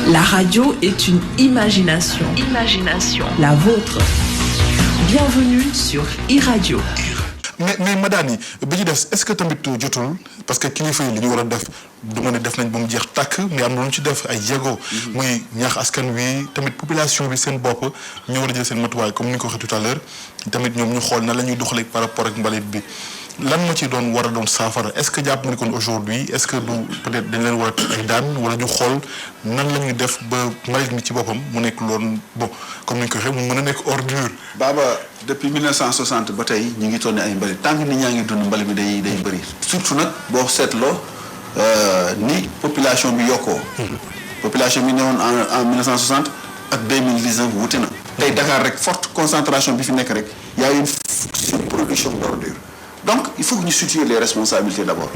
La radio est une imagination. Imagination. La vôtre. Bienvenue sur iRadio. mais Madani bi ñu def est-ce que tamit jotul parce que kilifa yi li ñu war a def du ma ne def nañ ba mu jeex tàkk mais am na lu ñu ci def ay jéego. muy ñaax askan wi tamit population bi seen bopp ñoo war a jël seen matuwaay comme ni nga ko waxee tout à l'heure tamit ñoom ñu xool na la ñuy doxalee par rapport ak mbalit bi lan moo ci doon war a doon saafara est-ce que jàpp nga ni kon aujourd'hui est-ce que du peut-être dañ leen war a teg ay daan wala ñu xool nan la ñuy def ba mbalit mi ci boppam mu nekk loon bon comme ni ñu ko waxee mu mën a nekk ordure. Baba depuis 1960 ba tey ñu ngi toll ay mbalit tant que nit ñaa ngi dund mbalit mi day bëri surtout nag boo seetloo ni population bi yokkoo. population bi newoon en 1960 ak 2019 wute na. tey Dakar rek forte concentration bi fi nekk rek y a une surproduction d'ordures donc il faut que ñu situer les responsabilités d'abord.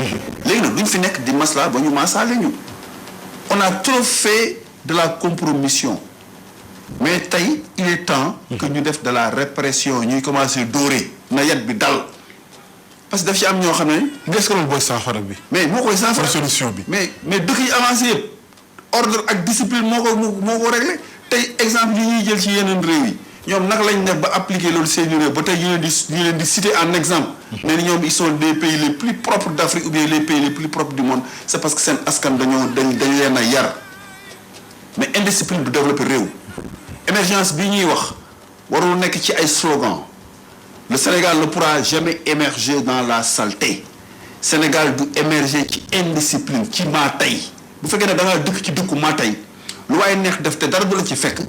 léegi nag duñ fi nekk di masla ba ñu maasaale ñu. on a trop fait de la compromission. mais tey il est temps que ñu def de la répression ñuy commencer dóore na yat bi dal parce que daf ci am ñoo xam ne est-ce que loolu booy saafara bi. mais moo koy saafara solution bi. mais dëkk yi avancé yëpp ordre ak discipline moo ko réglé tey exemple yi ñuy jël ci yeneen réew yi ñoom naka lañ def ba appliquer loolu seeni réew ba tey ñu leen di citer en exemple ne ni ñoom ils sont des pays les plus propres d'Afrique ou bien les pays les plus propres du monde c'est parce que seen askan dañ leen a yar mais indiscipline du développer réew. émergence bi ñuy wax warul nekk ci ay slogan le Sénégal ne pourra jamais émerger dans la saleté Sénégal du émerger ci indiscipline ci maa tey bu fekkee ne da ngaa dëkk ci dëkku maa tey lu waaye neex def te dara du la ci fekk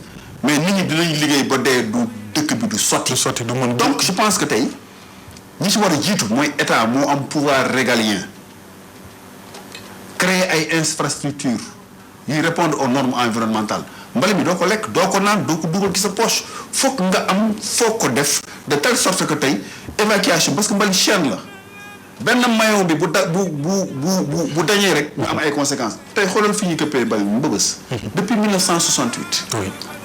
mais nit ñi dinañ liggéey ba dee du dëkk bi du sotti. du mën donc je pense que tey ñi ci war a jiitu mooy état moo am pouvoir régalien créer ay infrastructures yuy répondre aux normes environnementales. mbali mi doo ko lekk doo ko naan doo ko dugal ci sa poche foog nga am foog ko def de telle sorte que tey évacuation parce que mbali chaîne la benn maillon bi bu dañee rek nga am ay conséquences tey xoolal fi ñuy këppee mbali mi Mbëbës depuis 1968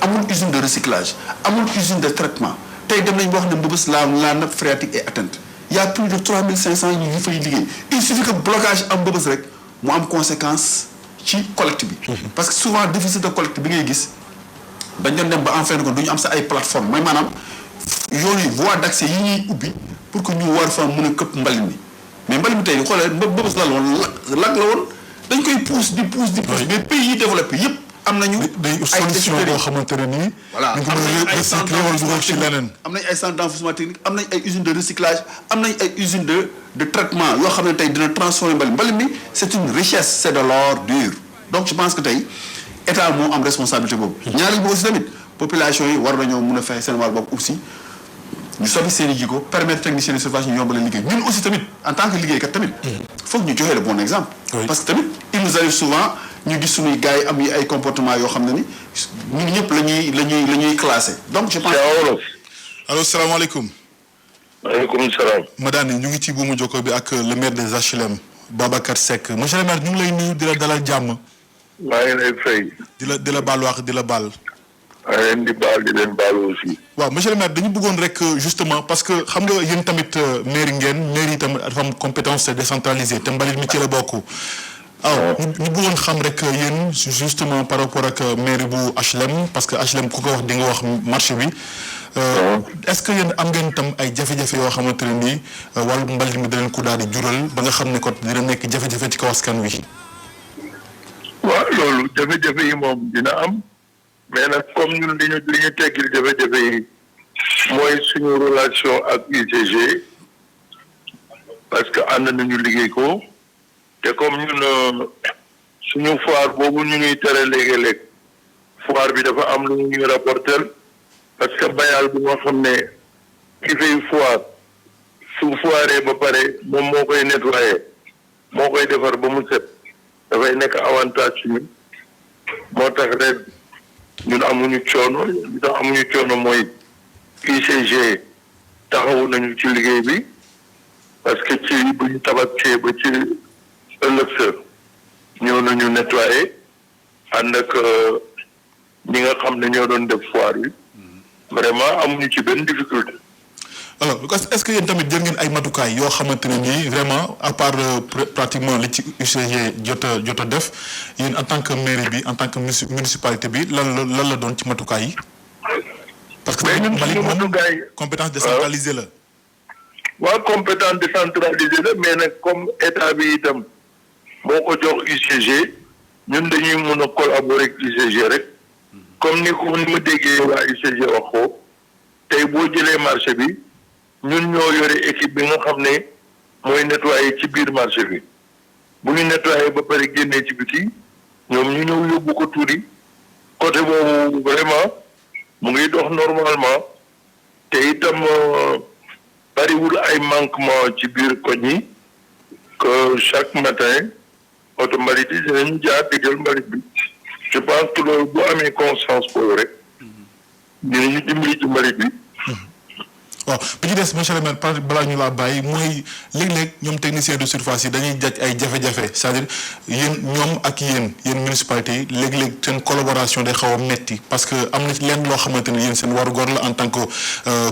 amul usine de recyclage amul usine de traitement tey dem nañ boo xam ne Mbëbës la nappe phréatique est atteinte il y a plus de 3500 ñu fay liggéey il suffit que blocage am Mbëbës rek mu am conséquence ci collecte bi. parce que souvent déficit de collecte bi ngay gis dañ doon dem ba en fin de compte du ñu am sa ay plateforme mooy maanaam yoon yi voie d'accès yi ñuy ubbi pour que ñu war fa mën a këpp mbalit mi mais mbalit mi tey xoolee Mbëbës la woon lag la woon dañ koy pousse mais pays yi développé yëpp am nañu. ay solution boo xamante ne nii. voilà am nañ ay recycler wala dugal ci leneen. am nañ ay centres d'enfouissement technique am nañ ay usines de recyclage am nañ ay usines de traitement yoo xam ne tey dina transformer mbalit mi c'est une richesse c'est de l'ordure donc je pense que tey état moo am responsabilité boobu. ñaareel bi aussi tamit population yi war nañoo mun a fexe seen wàll boobu aussi ñu soppi seen i jikko permettre techniciens de surface ñu yombal liggéey ñun aussi tamit en tant que liggéeykat tamit. foog ñu joxe le bon exemple. parce que tamit il nous arrive souvent ñu gis suñuy gars yi am yi ay comportement yoo xam ne ni ñun ñëpp la ñuy classé donc je pense. allo salaamaaleykum. maaleykum salaam. Madani ñu ngi ci buumu jokko bi ak le maire des HLM Babacar Seck monsieur le maire ñu ngi lay nuyu di la dalal jàmm. maa ngi lay fay. di la baal wax di la baal. maa ngi leen di baal aussi. waaw monsieur le maire dañu bëggoon rek justement parce que xam nga yéen tamit mairie yi tamit dafa am compétence décentralisée te mbalit mi ci la bokk. waaw ñu bëggoon xam rek yéen justement par rapport ak mairie bu HLM parce que HLM ku ko wax di nga wax marché bi. est-ce que yéen am ngeen tam ay jafe-jafe yoo xamante ne nii wàllu mbalit mi da leen ko daal di jural ba nga xam ne kot dina nekk jafe-jafe ci kaw askan wi. waaw loolu jafe-jafe yi moom dina am mais nag comme ñun li ñu teggil jafe-jafe yi mooy suñu relation ak UCG parce que ànd nañu liggéey ko te comme ñun suñu foire boobu ñu ñuy tere léegi-léeg foire bi dafa am lu ñuy rapporter parce que bayal bu nga xam ne ki fay foire su foiree ba pare moom moo koy nettoyer moo koy defar ba mu set dafay nekk avantage ci ñun moo tax ren ñun amuñu coono li tax amuñu coono mooy UCG taxawu nañu ci liggéey bi parce que ci bu ñu tabaskee ba ci ëllëg sa ñëw nañu nettoyer ànd ak ñi nga xam ne ñoo doon def foire bi vraiment amuñu ci benn difficulté. alors est-ce que yéen tamit jël ngeen ay matukaay yoo xamante ne nii vraiment à part pratiquement li ci UCG jot a def yéen en tant que mairie bi en tant que municipalité bi lan la doon ci matukaay yi. parce que Malick moom compétence décentralisée la. waaw compétence décentralisée la mais nag comme état bi itam moo ko jox UCG ñun dañuy mën a collaborer ak UCG rek comme ni ma déggee waa UCG wax ko tey boo jëlee marché bi ñun ñoo yore équipe bi nga xam ne mooy nettoyer ci biir marché bi bu ñu nettoyer ba pare génnee ci biti ñoom ñu ñëw yóbbu ko tuuti côté boobu vraiment mu ngi dox normalement te itam bariwul ay manquement ci biir koñ yi que chaque matin oto mbalit yi dinañu jaar di jël mbalit bi je pense que loolu bu amee conscience boobu rek dinañu dimbali ci mbalit bi. waaw bi ci des monsieur le maire balaa ñu laa bàyyi mooy léeg-léeg ñoom technicien de surface yi dañuy jaj ay jafe-jafe c'est-à-dire yéen ñoom ak yéen municipalité yi léeg-léeg seen collaboration day xaw a metti parce que am na lenn loo xamante ne yéen seen warugar la en tant que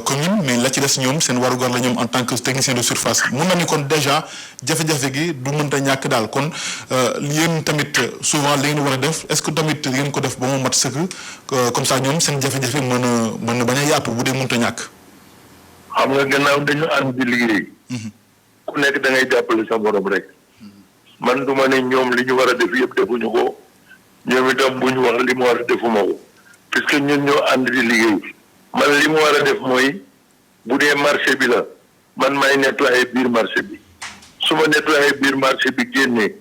commune mais la ci des ñoom seen warugar la ñoom en tant que technicien de surface mun na ni kon déjà jafe-jafe gi du mënta ñàkk daal kon yéen tamit souvent li ngeen war a def est-ce que tamit ngeen ko def ba mu mat sëkk comme ça ñoom seen jafe-jafe mën a bañ a yaatu bu dee mënta ñàkk. xam nga gannaaw dañu ànd di liggéey ku nekk da ngay jàppale sa borom rek man du ma ne ñoom li ñu war a def yëpp defuñu ko ñoom itam bu ñu wax li mu war a defuma ko puisque ñun ñoo ànd di liggéey man li mu war a def mooy bu dee marché bi la man may nettoyer biir marché bi su ma nettoyer biir marché bi génnee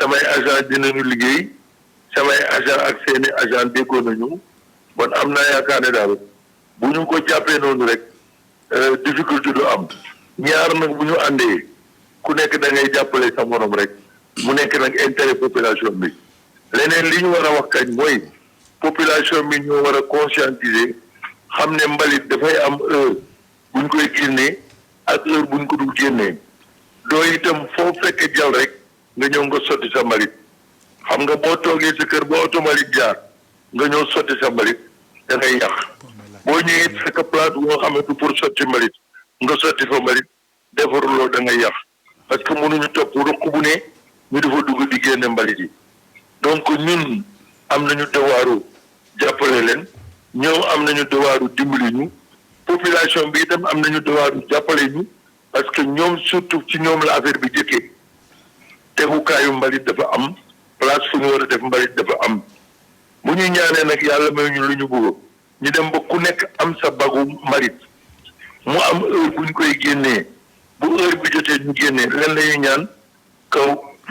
samay agent dinañu liggéey samay agent ak seeni agent déggoo nañu bon am naa yaakaar ne daal bu ñu ko jàppee noonu rek difficulté du am ñaar nag bu ñu àndee ku nekk da ngay jàppale sa morom rek mu nekk nag intérêt population bi leneen li ñu war a wax kañ mooy population bi ñoo war a conscientiser xam ne mbalit dafay am heure buñ koy génnee ak heure buñ ko dul génnee doo itam foo fekkee jal rek nga ñëw nga sotti sa mbalit xam nga boo toogee sa kër ba oto mbalit jaar nga ñëw sotti sa mbalit da ngay yàq boo ñëwee fekk place bu nga xamante pour sotti mbalit nga sotti fa mbalit defaruloo da ngay yàq parce que mënuñu topp ruq bu ne ñu dafa dugg di génne mbalit yi donc ñun am nañu devoiru jàppale leen ñoom am nañu devoiru dimbali ñu population bi itam am nañu devoiru jàppale ñu parce que ñoom surtout ci ñoom la affaire bi jëkkee tegukaayu mbalit dafa am place fu ñu war a def mbalit dafa am bu ñu ñaanee nag yàlla may ñu lu ñu bëgg ñu dem ba ku nekk am sa bagu mbalit mu am heure bu ñu koy génnee bu heure bi jotee ñu génnee leen la ñuy ñaan kaw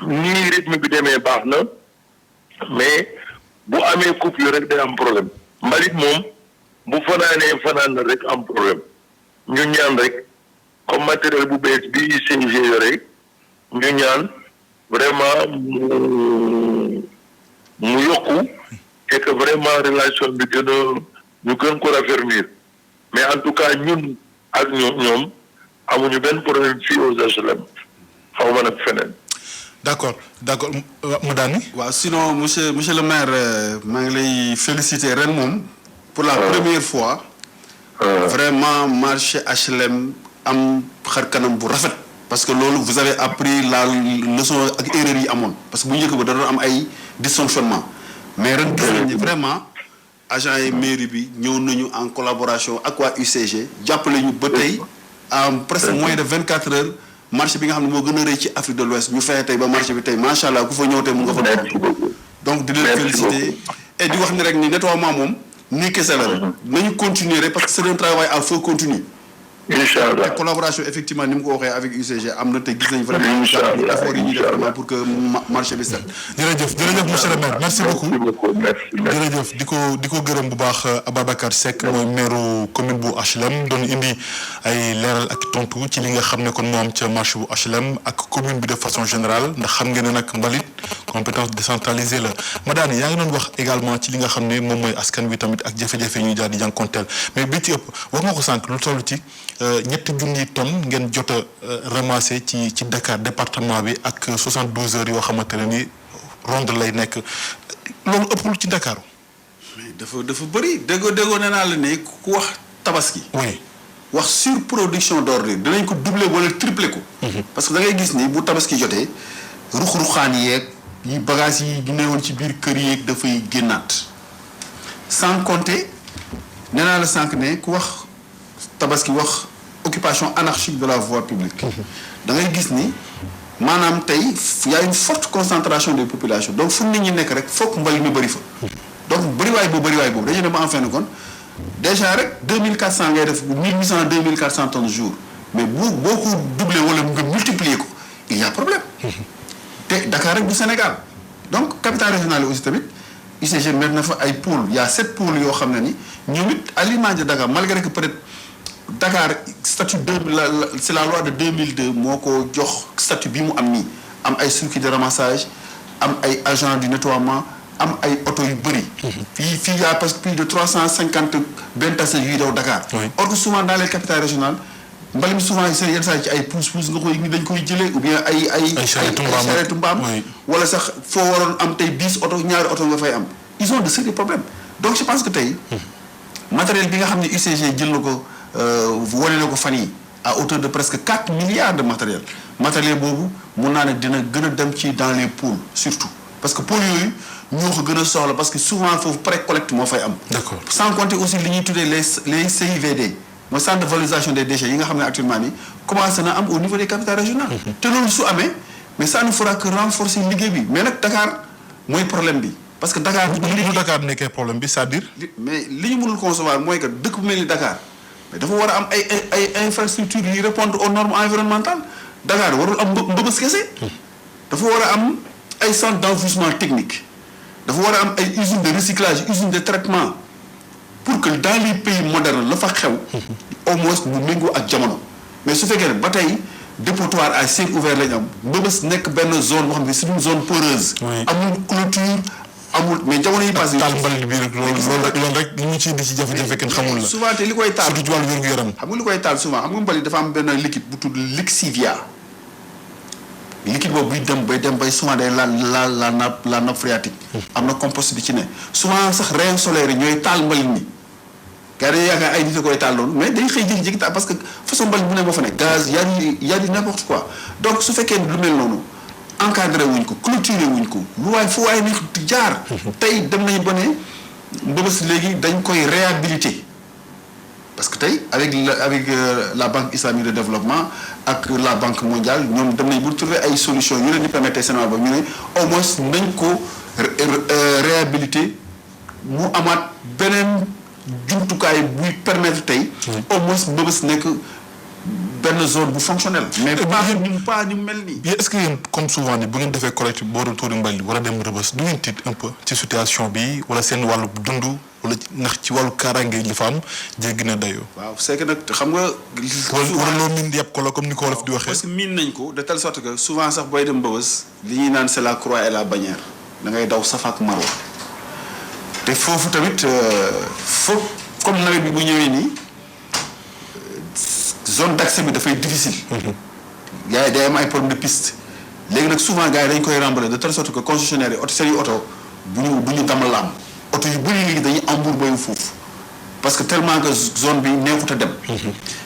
nii rythme bi demee baax na mais bu amee coupure rek day am problème mbalit moom bu fanaanee fanaan na rek am problème ñu ñaan rek comme matériel bu bees bi UCG yore ñu ñaan vraiment mu yokku et que vraiment relation bi ñu gën ko raffermir mais en tout cas ñun ak ñoom amuñu benn problème fii aux HLM xaw ma nag feneen. d'accord Madani. waaw sinon monsieur le maire maa ngi lay féliciter ren moom. pour la première fois. vraiment marché HLM am xar kanam bu rafet. parce que loolu vous avez appris la leçon ak erreur yi amoon parce que bu njëkk ba da doon am ay dysfonctionnement mais ren gis nañu vraiment agent yi mairie bi ñëw nañu en collaboration ak waa UCG jàppale ñu ba tey en presque moins de 24 heures marché bi nga xam ne moo gën a rëy ci Afrique de l'Ouest ñu fexe tey ba marché bi tey macha allah ku fa ñëw tey mu nga fa doon donc di leen féliciter et di wax ni rek ni nettoiement moom nii kese la rek nañu continuer rek parce que c'est un travail à feu continu. Inch'Allah. Et collaboration effectivement ni mu ko waxee avec UCG am na te gis nañ vraiment effort yi ñuy def vraiment pour que marché bi set. jërëjëf monsieur le maire merci beaucoup. merci jërëjëf di ko gërëm bu baax Ababacar Seck mooy maire commune bu HLM doon indi ay leeral ak tontu ci li nga xam ne kon moo am ca marché bu HLM ak commune bi de façon générale ndax xam ngeen ne nag mbalit compétence décentralisée la Madani yaa ngi doon wax également ci li nga xam ne moom mooy askan wi tamit ak jafe-jafe yi ñuy daal di jànkonteel mais bi ci ëpp wax nga ko sànq lu toll ci. ñetti junniy tonnes ngeen jot a ramasser ci Dakar département bi ak 72 heures yoo xamante ne ni ronde lay nekk loolu ëppul ci Dakar. mais dafa bëri déggoo nee naa la ne ku wax tabaski. oui wax surproduction d'ordures dinañ ko doubler wala tripler ko. parce que da ngay gis ni bu tabaski jotee ruq-ruqaan yeeg yi bagages yi newoon ci biir kër yeeg dafay génnaat sans compter nee naa la sànq ne ku wax tabaski wax occupation anarchique de la voie publique. da ngay gis ni maanaam tey y a une forte concentration des populations donc fu nit ñi nekk rek foog mbali mi bëri fa. donc bëriwaay boobu dañuy dem en fin de compte déjà rek 2400 ngay def 1800 2400 tonnes jour mais boo ko doublé wala nga multiplier ko il y a problème. te Dakar rek du Sénégal donc capitale régionale aussi tamit UCG mettre na fa ay pôles il y a 7 pôles yoo xam ne ni ñoom it à l'image de Dakar malgré que peut-être Dakar statut c'est la loi de 2002 moo ko jox statut bi mu am nii am ay circuit de ramassage am ay agents du nettoiement am ay oto yu bëri. fii y a presque plus de 350 benn tase yuy daw Dakar. or que souvent dans les capitales régionales mbali mi souvent yenn saa yi ci ay pousse-pousse nga koy dañ koy jëlee ou bien ay charrette mbaam wala sax foo waroon am tey 10 oto ñaari oto nga fay am ils ont de sérieux problèmes donc je pense que tey matériel bi nga xam ne UCG jël na ko wane na ko fan yi à hauteur de presque 4 milliards de matériel boobu mun naa ne dina gën a dem ci dans les pôles surtout parce que pôles yooyu ñoo ko gën a soxla parce que souvent foofu pré-collecte moo fay am. D'accord. sans compter aussi li ñuy tuddee les CIVD mooy centre de valorisation des déchets yi nga xam ne actuellement nii commencé na am au niveau des capitales régionales. te loolu su amee mais ça ne fera que renforcer liggéey bi mais nag Dakar mooy problème bi parce que Dakar. li Dakar nekkee problème bi c'est-à-dire. mais li ñu mënul concevoir mooy que dëkk bu mel ni Dakar mais dafa war a am ay infrastructures yi répondre aux normes environnementales Dakar warul am mbëbës kese. dafa war a am ay centres d'enfouissement technique. dafa war a am ay usines de recyclage usines de traitement pour que dans les pays modernes la fa xew au moins mu méngoo ak jamono mais su fekkee ne ba tey dépotoir à ciel ouvert lañ am Mbëbës nekk benn zone boo xam ne c'est une zone poreuse. amul clôture amul mais jamono yi passé. taal mbalit bi rek loolu rek li ñu ci indi ci jafe-jafe kenn xamul la. souvent te li koy taal surtout ci wàllu wér-gu-yaram. xam nga li koy taal souvent xam nga mbalit dafa am benn liquide bu tudd lixivia liquide boobu buy dem bay souvent day la nappe phréatique. am na compost bi ci ne souvent sax rayons solaires yi ñooy taal mbalit mi gars yi yaakaar ay nit a koy taal loolu mais day xëy jékki-jékki taal parce que façon mbalit bu ne moo fa nekk gaz y a di n'importe quoi donc su fekkee lu mel noonu encadré wuñ ko clôturé wuñ ko lu waay fu waay ni jaar. tey dem nañu ba ne Mbëbës léegi dañ koy réhabiliter parce que tey avec la banque islamique de développement ak la banque mondiale ñoom dem nañ bu trouver ay solutions yu leen di permettre Sénégal ba ñu ne au moins nañ ko réhabiliter mu amaat beneen jumtukaay buy permettre tey. au moins Mbëbës nekk benn zone bu fonctionnelle. mais pas ñu mel nii. est-ce que yéen comme souvent ni bu ngeen defee collecte booru tuuri mbalit war a dem Rebeuss du ngeen tiit un peu ci situation bi wala seen wàllu dund wala ndax ci wàllu kaaraange li fa am jéggi na dayoo. waaw c'est que nag xam nga. wala loo miin yàpp ko la comme ni ko wolof di waxee. parce que miin nañ ko de telle sorte que souvent sax booy dem Mbëbës li ñuy naan c'est la croix et la bannière da ngay daw Safa ak Marwa te foofu tamit foog comme nawet bi bu ñëwee nii. zone d'accès bi dafay difficile. gars yi day am ay problème de piste léegi nag souvent gars yi dañ koy remballer de telle sorte que concessionnaire yi oto seen oto bu ñu damm laam oto yu bëri léegi dañuy embourber foofu parce que tellement que zone bi neexut a dem.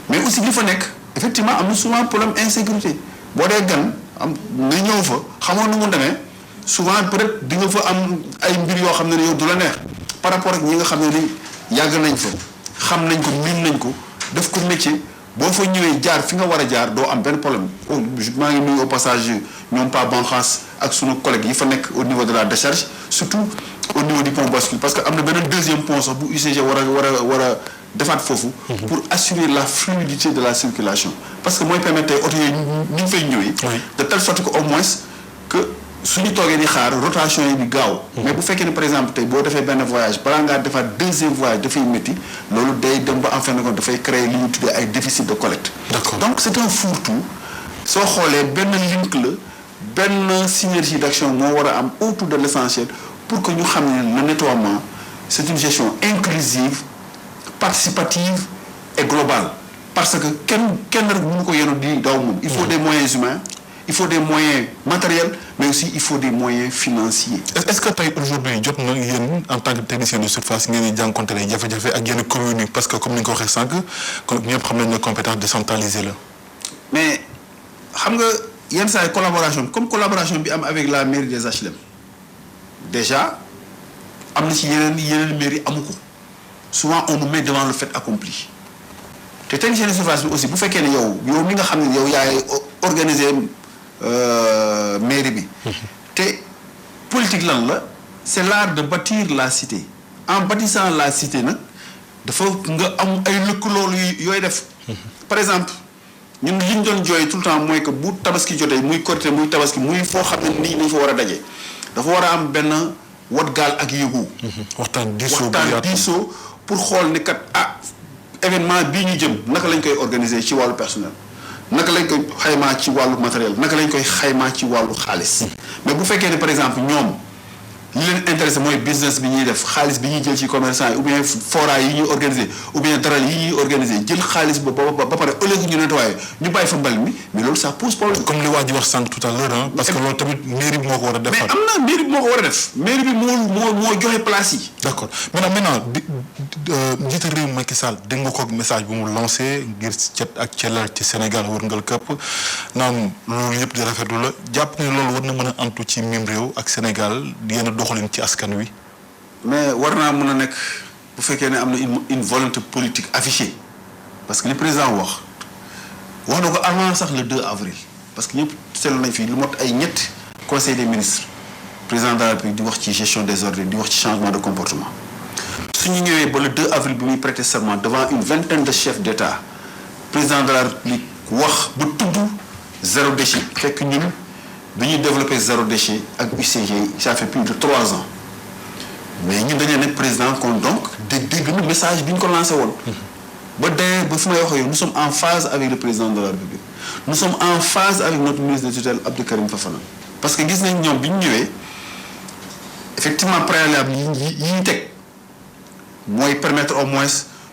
mais aussi li fa nekk effectivement am na souvent problème insécurité boo dee gan am nga ñëw fa xamoon nu mu demee souvent peut-être di nga fa am ay mbir yoo xam ne yow du la neex par rapport ak ñi nga xam ne ni yàgg nañ fa xam nañ ko miin nañ ko def ko métier. boo fa ñëwee jaar fi nga war a jaar doo am benn problème maa ngi nuyu au passage ñoom pas Banxaas ak sunu collègues yi fa nekk au niveau de la décharge surtout au niveau du pont bascule parce que am na beneen deuxième pont sax bu UCG war a defaat foofu. pour assurer la fluidité de la circulation parce que mooy permettre tey oto yooyu ñu ngi fay ñëwee. de telle sorte que au moins que suñu toogee di xaar rotation yi di gaaw. mais bu fekkee ne par exemple tey boo defee benn voyage balaa ngaa defaat deuxième voyage dafay métti loolu day dem ba en fin de compte dafay créer li ñu tuddee ay déficit de collecte. D'accord. donc c'est un fourre-tout soo xoolee benn link la benn synergie d'action moo war a am autour de l'essentiel pour que ñu xam ne le nettoiement c'est une gestion inclusive participative et globale parce que kenn rek mënu ko yenu di daw moom. il faut des moyens humains. il faut des moyens matériels mais aussi il faut des moyens financiers. est-ce que tey aujourd'hui jot na yéen en tant que technicien de surface ngeen di jànkuwante ay jafe-jafe ak yenn communes yi parce que comme ni nga ko waxee sànq kon ñëpp xam nañ ne compétence décentralisée la. mais xam nga yenn saa yi collaboration bi am avec la mairie des HLM déjà am na ci yeneen mairie amu ko souvent on nous met devant le fait accompli te technicien de surface bi aussi bu fekkee ne yow mi nga xam ne yow yaay organiser mairie bi te politique lan la c'est l'art de bâtir la cité en bâtissant la cité nag dafa nga am ay lëkkaloo yooyu def par exemple ñun li ñu doon jooy tout le temps mooy que bu tabaski jotee muy Korité muy tabaski muy foo xam ne nit ñi dañ fa war a daje dafa war a am benn wat gaal ak yëgu. waxtaan diisoo pour xool ni kat événement bii ñu jëm naka lañ koy organiser ci wàllu personnel naka lañ koy xaymaa ci wàllu matériel naka lañ koy xaymaa ci wàllu xaalis. mais bu fekkee ne par exemple ñoom li leen intéressé mooy business bi ñuy def xaalis bi ñuy jël ci commerçant yi ou bien fora yi ñuy organiser ou bien daral yi ñuy organiser jël xaalis ba pare au lieu que ñu nettoyé ñu bàyyi fa mbal mi mais loolu ça pose problème. comme li waa ji wax sànq tout à l'heure parce que loolu tamit mairie bi moo ko war a def. mais am na mairie bi moo ko war a def. mairie bi moo joxe place yi. d'accord maintenant njiitu réew Macky Sall dégg nga ko message bu mu lancé ngir cet ak cellal ci Sénégal wërngal këpp naan loolu yëpp di rafetlu la jàpp ne loolu war na mën a antu ci mim réew ak Sénégal yenn doxalin ci askan wi. mais war naa mën a nekk bu fekkee ne am na une volonté politique affichée parce que li président wax na ko avant sax le 2 avril parce que ñëpp seetlu nañ fii lu mot ay ñett conseil des ministres président de la République di wax ci gestion des ordres di wax ci changement de comportement suñu ñëwee ba le 2 avril bi muy prêter serment devant une vingtaine de chefs d'État président de la République wax ba tudd zéro déchet fekk ñun bi ñuy développé zéro déchet ak UCG ça fait plus de 3 ans mais ñun dañu nekk président kon donc dégg na message bi ñu ko lancé woon. ba d'ailleurs ba fi may wax yow nous sommes en phase avec le président de la République nous sommes en phase avec notre ministre de tutelle Abdou Karim Fofana parce que gis nañ ñoom bi ñu ñëwee effectivement préalable yi ñu teg mooy permettre au moins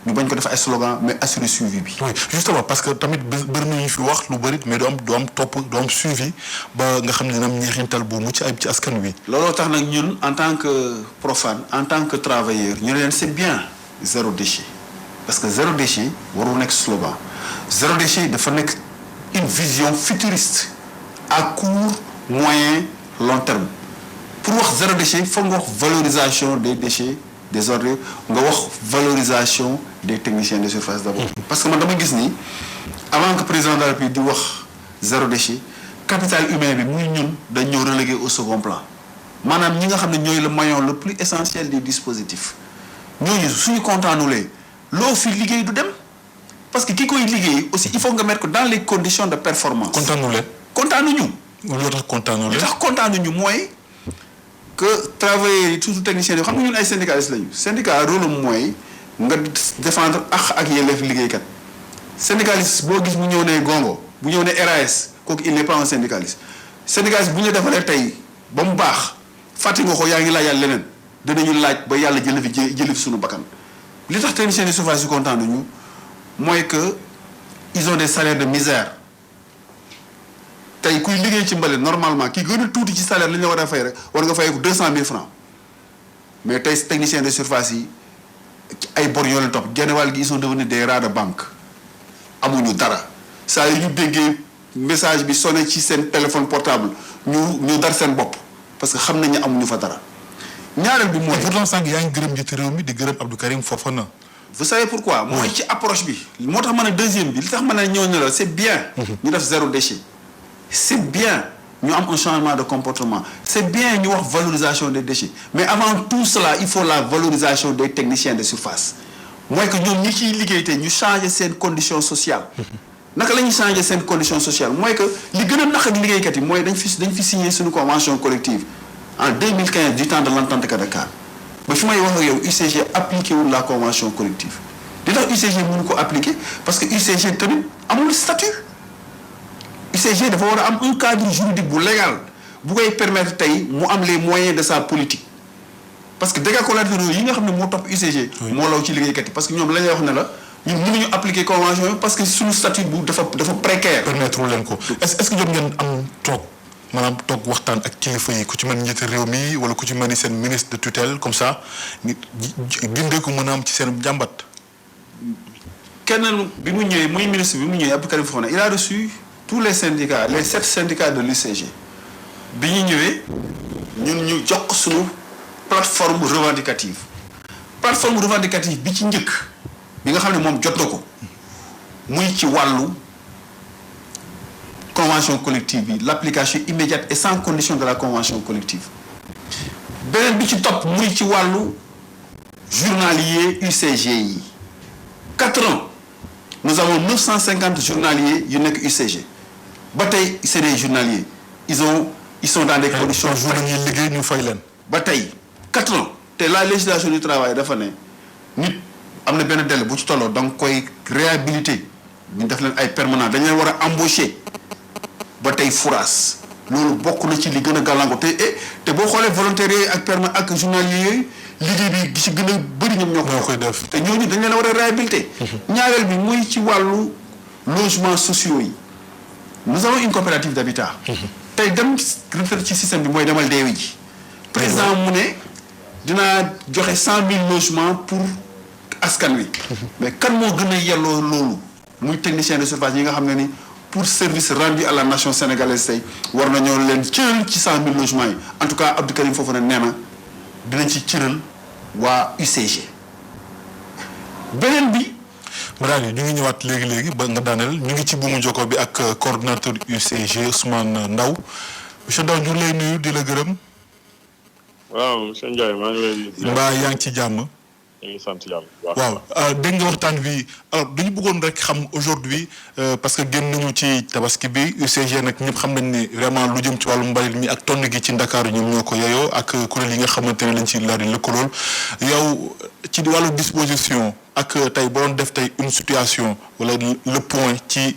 ñu bañ ko def ay slogan mais assurer suivi bi. oui justement parce que tamit bëri na ñu fi wax lu bëri mais du am topp du am suivi ba nga xam ne dina am ñeexintal bu mucc ayib ci askan wi. looloo tax nag ñun en tant que profane en tant que travailleur ñu ne leen c'est bien zéro déchet parce que zéro déchet warul nekk slogan zéro déchet dafa nekk une vision futuriste à court moyen long terme pour wax zéro déchet foog nga wax valorisation des déchets des ordures nga wax valorisation des techniciens de surface d'abord. parce que man dama gis ni avant que président de la République di wax zéro déchet capital humain bi muy ñun dañ ñëw relégué au second plan maanaam ñi nga xam ne ñooy le maillon le plus essentiel du dispositif ñooñu suñu kontaanulee loo fi liggéey du dem parce que ki koy liggéey aussi il faut nga mettre ko dans les conditions de performance. kontaanuñu. loolu tax kontaanulee. li tax kontaanuñu mooy que travailleurs yi surtout techniciens yi xam nga ñun ay syndicalistes lañu. syndicat rôle mooy nga défendre ak yelleef liggéeykat syndicaliste boo gis mu ñëw ne gongo bu ñëw ne RAS kooku il n'est pas un syndicaliste syndicaliste bu ñu defalee tey ba mu baax fàtte nga ko yaa ngi laajal leneen danañu laaj ba yàlla jëlee fi suñu bakkan. li tax techniciens de surface yu kontaan nañu mooy que ils ont des salaires de misère tey kuy liggéey ci mbale normalement ki gën a tuuti ci salaire li ñu la war a fay rek war nga fay ko 200 000 francs mais tey techniciens de surface yi ay bor yoo leen topp genn wàll gi ils sont devenus des rats de banque amuñu dara saa yu ñu déggee message bi sonné ci seen téléphone portable ñu dar seen bopp parce que xam nañ ne amuñu fa dara. ñaareel bi mooy pourtant sànq yaa ngi gërëm njiitu réew mi di gërëm Abdou Karim Fofana. vous savez pourquoi. mooy ci approche bi. moo tax ma ne deuxième bi li tax ma ne ñëw ne la c'est bien. ñu def zéro déchet. c'est bien ñu am un changement de comportement c'est bien ñu wax valorisation des déchets mais avant tout cela il faut la valorisation des techniciens de surface mooy que ñoom ñi ciy liggéey te ñu changer seen condition sociale. naka la ñuy changer seen condition sociale mooy que li gën a naq ak liggéeykat yi mooy dañ fi signé suñu convention collective. en 2015 du temps de l'entente de Dakar ba fi may wax ak yow UCG appliqué wul la convention collective li tax UCG mënu ko appliquer parce que UCG tamit amul statut UCG dafa war a am un cadre juridique bu légal bu koy permettre tey mu am les moyens de sa politique parce que dégâts collatéraux yi nga xam ne moo topp UCG. moo law ci liggéeykat yi parce que ñoom la ñuy wax ne la ñun mënuñu appliquer convention yi parce que suñu statut bu dafa précaire. permettre leen ko est-ce que jot ngeen am toog waxtaan ak kilifa yi ku ci mën njiitu réew mi wala ku ci mën ni seen ministre de tutelle comme ça gindee ko mën a am ci seen jàmbat. kenn bi mu ñëwee muy ministre bi mu ñëwee Abdou Karim Fofana il a reçu tous les syndicats les 7 syndicats de l'UCG bi ñu ñëwee ñun ñu jox ko suñu plateforme revendicative bi ci njëkk bi nga xam ne moom jot na ko muy ci wàllu convention collective bi l'application immédiate et sans condition de la convention collective beneen bi ci topp muy ci wàllu journalier UCG yi 4 ans nous avons 950 journaliers yu nekk UCG ba tey c'est des journaliers ils sont dans des conditions jour ñuy liggéey ñu fay leen ba tey 4 ans te la législation du travail dafa ne nit am na benn délai bu ci tolloo da nga koy réhabiliter ñu def leen ay permanent dañ leen war a embaucher ba tey fouraas loolu bokk na ci li gën a gàllankoor te boo xoolee volontaires yooyu ak permanent ak journaliers yooyu liggéey bi gi ci gën a bëri ñoom ñoo koy def te ñooñu dañ leen war a réhabiliter ñaareel bi muy ci wàllu logements sociaux yi nous avons une coopérative d'habitat tey dem ci système bi mooy demal deewi ji président mu ne dinaa joxe 100 000 logements pour askan wi mais kan moo gën a yelloo loolu muy technicien de surface yi nga xam ne ni pour service rendu à la nation sénégalaise tey war nañoo leen cëral ci 100 000 logements yi en tout cas Abdou Karim Fofana nee na dinañ ci cëral waa UCG beneen bi. madame ñu ngi ñëwaat léegi ba nga daaneel ñu ngi ci buumu jokkoo bi ak coordonnateur UCG Ousmane Ndaw monsieur Ndaw ñu ngi lay nuyu di la gërëm. waaw monsieur Ndiaye maa ngi lay nuyu. mbaa yaa ngi ci jàmm. ñu ngi sant yàlla. waaw dégg nga waxtaan bi alors dañu bëggoon rek xam aujourd'hui parce que génn nañu ci tabaski bi UCG nag ñëpp xam nañ ne vraiment lu jëm ci wàllu mbalit mi ak tonn gi ci Ndakaaru ñoom ñoo ko yeyoo ak kuréel yi nga xamante ne lañ ci laal di lëkkalool yow ci wàllu disposition ak tey boo doon def tey une situation wala le point ci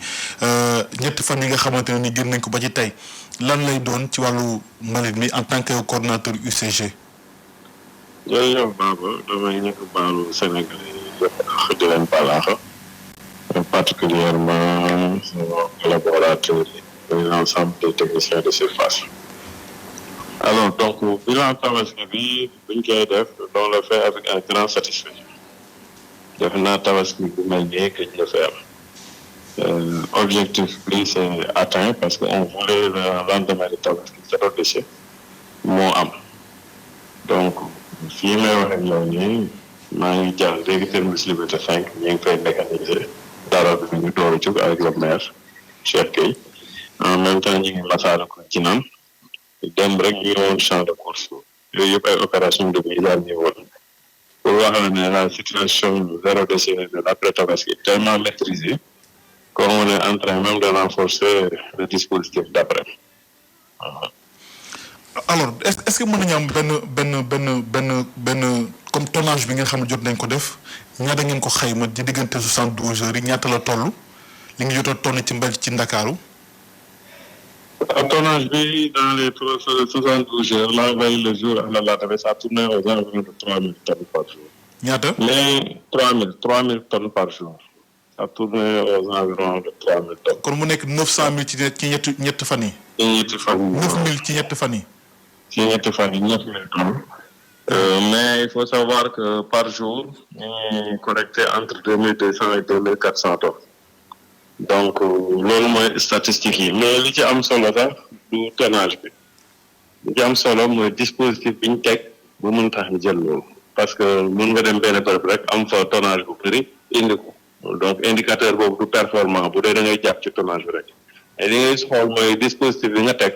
ñetti fan yi nga xamante ne ni génn nañ ko ba ci tey lan lay doon ci wàllu mbalit mi en tant que coordonnateur UCG. jërëjëf Baba damay ñàkk baalu Sénégal yi yëpp di leen balaaxa particulièrement sama collaborateurs yi l'ensemble des techniciens de surface. alors donc bilan tabaski bi buñ koy def on le fait avec un grand satisfaction def naa tabaski bu mel nii que ñu faire objectif bi c'est atteint parce que on voulait le lendemain de tabaski zéro déchet moo am donc fii may wax ak yow nii maa ngi jàll léegi terminus Liberté 5 ñu ngi koy mécaniser dara bi ñu door a jóg avec le maire Cheikh Gueye en même temps ñu ngi Massalikul Jinaan dem rek ñu ngi woon champ de course yooyu yëpp ay opération de mise à niveau pour wax la ne la situation zéro déchet de l'après tabaski est tellement maîtrisée qu'on est en train même de renforcer le dispositif d'après. alors est-ce que mën nañu am benn comme tonnage bi ngeen xam ne jot nañ ko def ñaata ngeen ko xayma di diggante 72 heures yi ñaata la toll li ngi jot a tonn ci mbal ci Ndakaaru. Tonnage bi dans les 72 heures la veille le jour à la lendemain ça tournait aux environs de 3000 tonnes par jour. ñaata. mais 3000 tonnes par jour ça tournait aux environs de 3000 tonnes. kon mu nekk 900000 ci ñetti fan yi. ci ñetti fan yi 9000 ci ñetti fan yi. ci ñetti fan yi 9000 tonnes. mais il faut savoir que par jour ñu ngi collecté entre 2200 et 2400 tonnes. donc loolu mooy statistiques yi mais li ci am solo sax du tonnage bi li ci am solo mooy dispositif bi ñu teg ba mën tax ñu jël loolu parce que mën nga dem benn bërëb rek am fa tonnage bu bëri indi ko donc indicateur boobu du performant bu dee da ngay jàpp ci tonnage bi rek mais li ngay xool mooy dispositif bi nga teg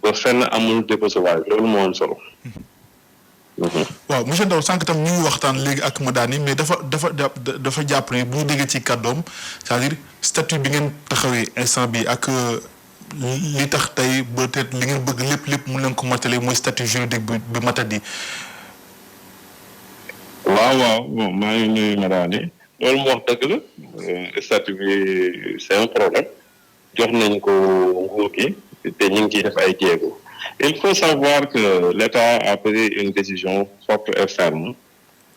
ba fenn amul dépôt sauvage loolu moo am solo. waaw monsieur Ndao sànq tam ñu ngi waxtaan léegi ak Madani mais dafa jàpp ne bu ñu déggee ci kàddoom c'est-à-dire statut bi ngeen taxawee instant bi ak li tax tey peut-être li ngeen bëgg lépp mu leen ko matale mooy statut juridique bi matadi. waaw bon maa ngi nuyu Madani loolu mu wax dëgg la statut bi c'est un problème jox nañ ko nguur gi te ñu ngi ciy def ay jéego. Il faut savoir que l'État a pris une décision forte et ferme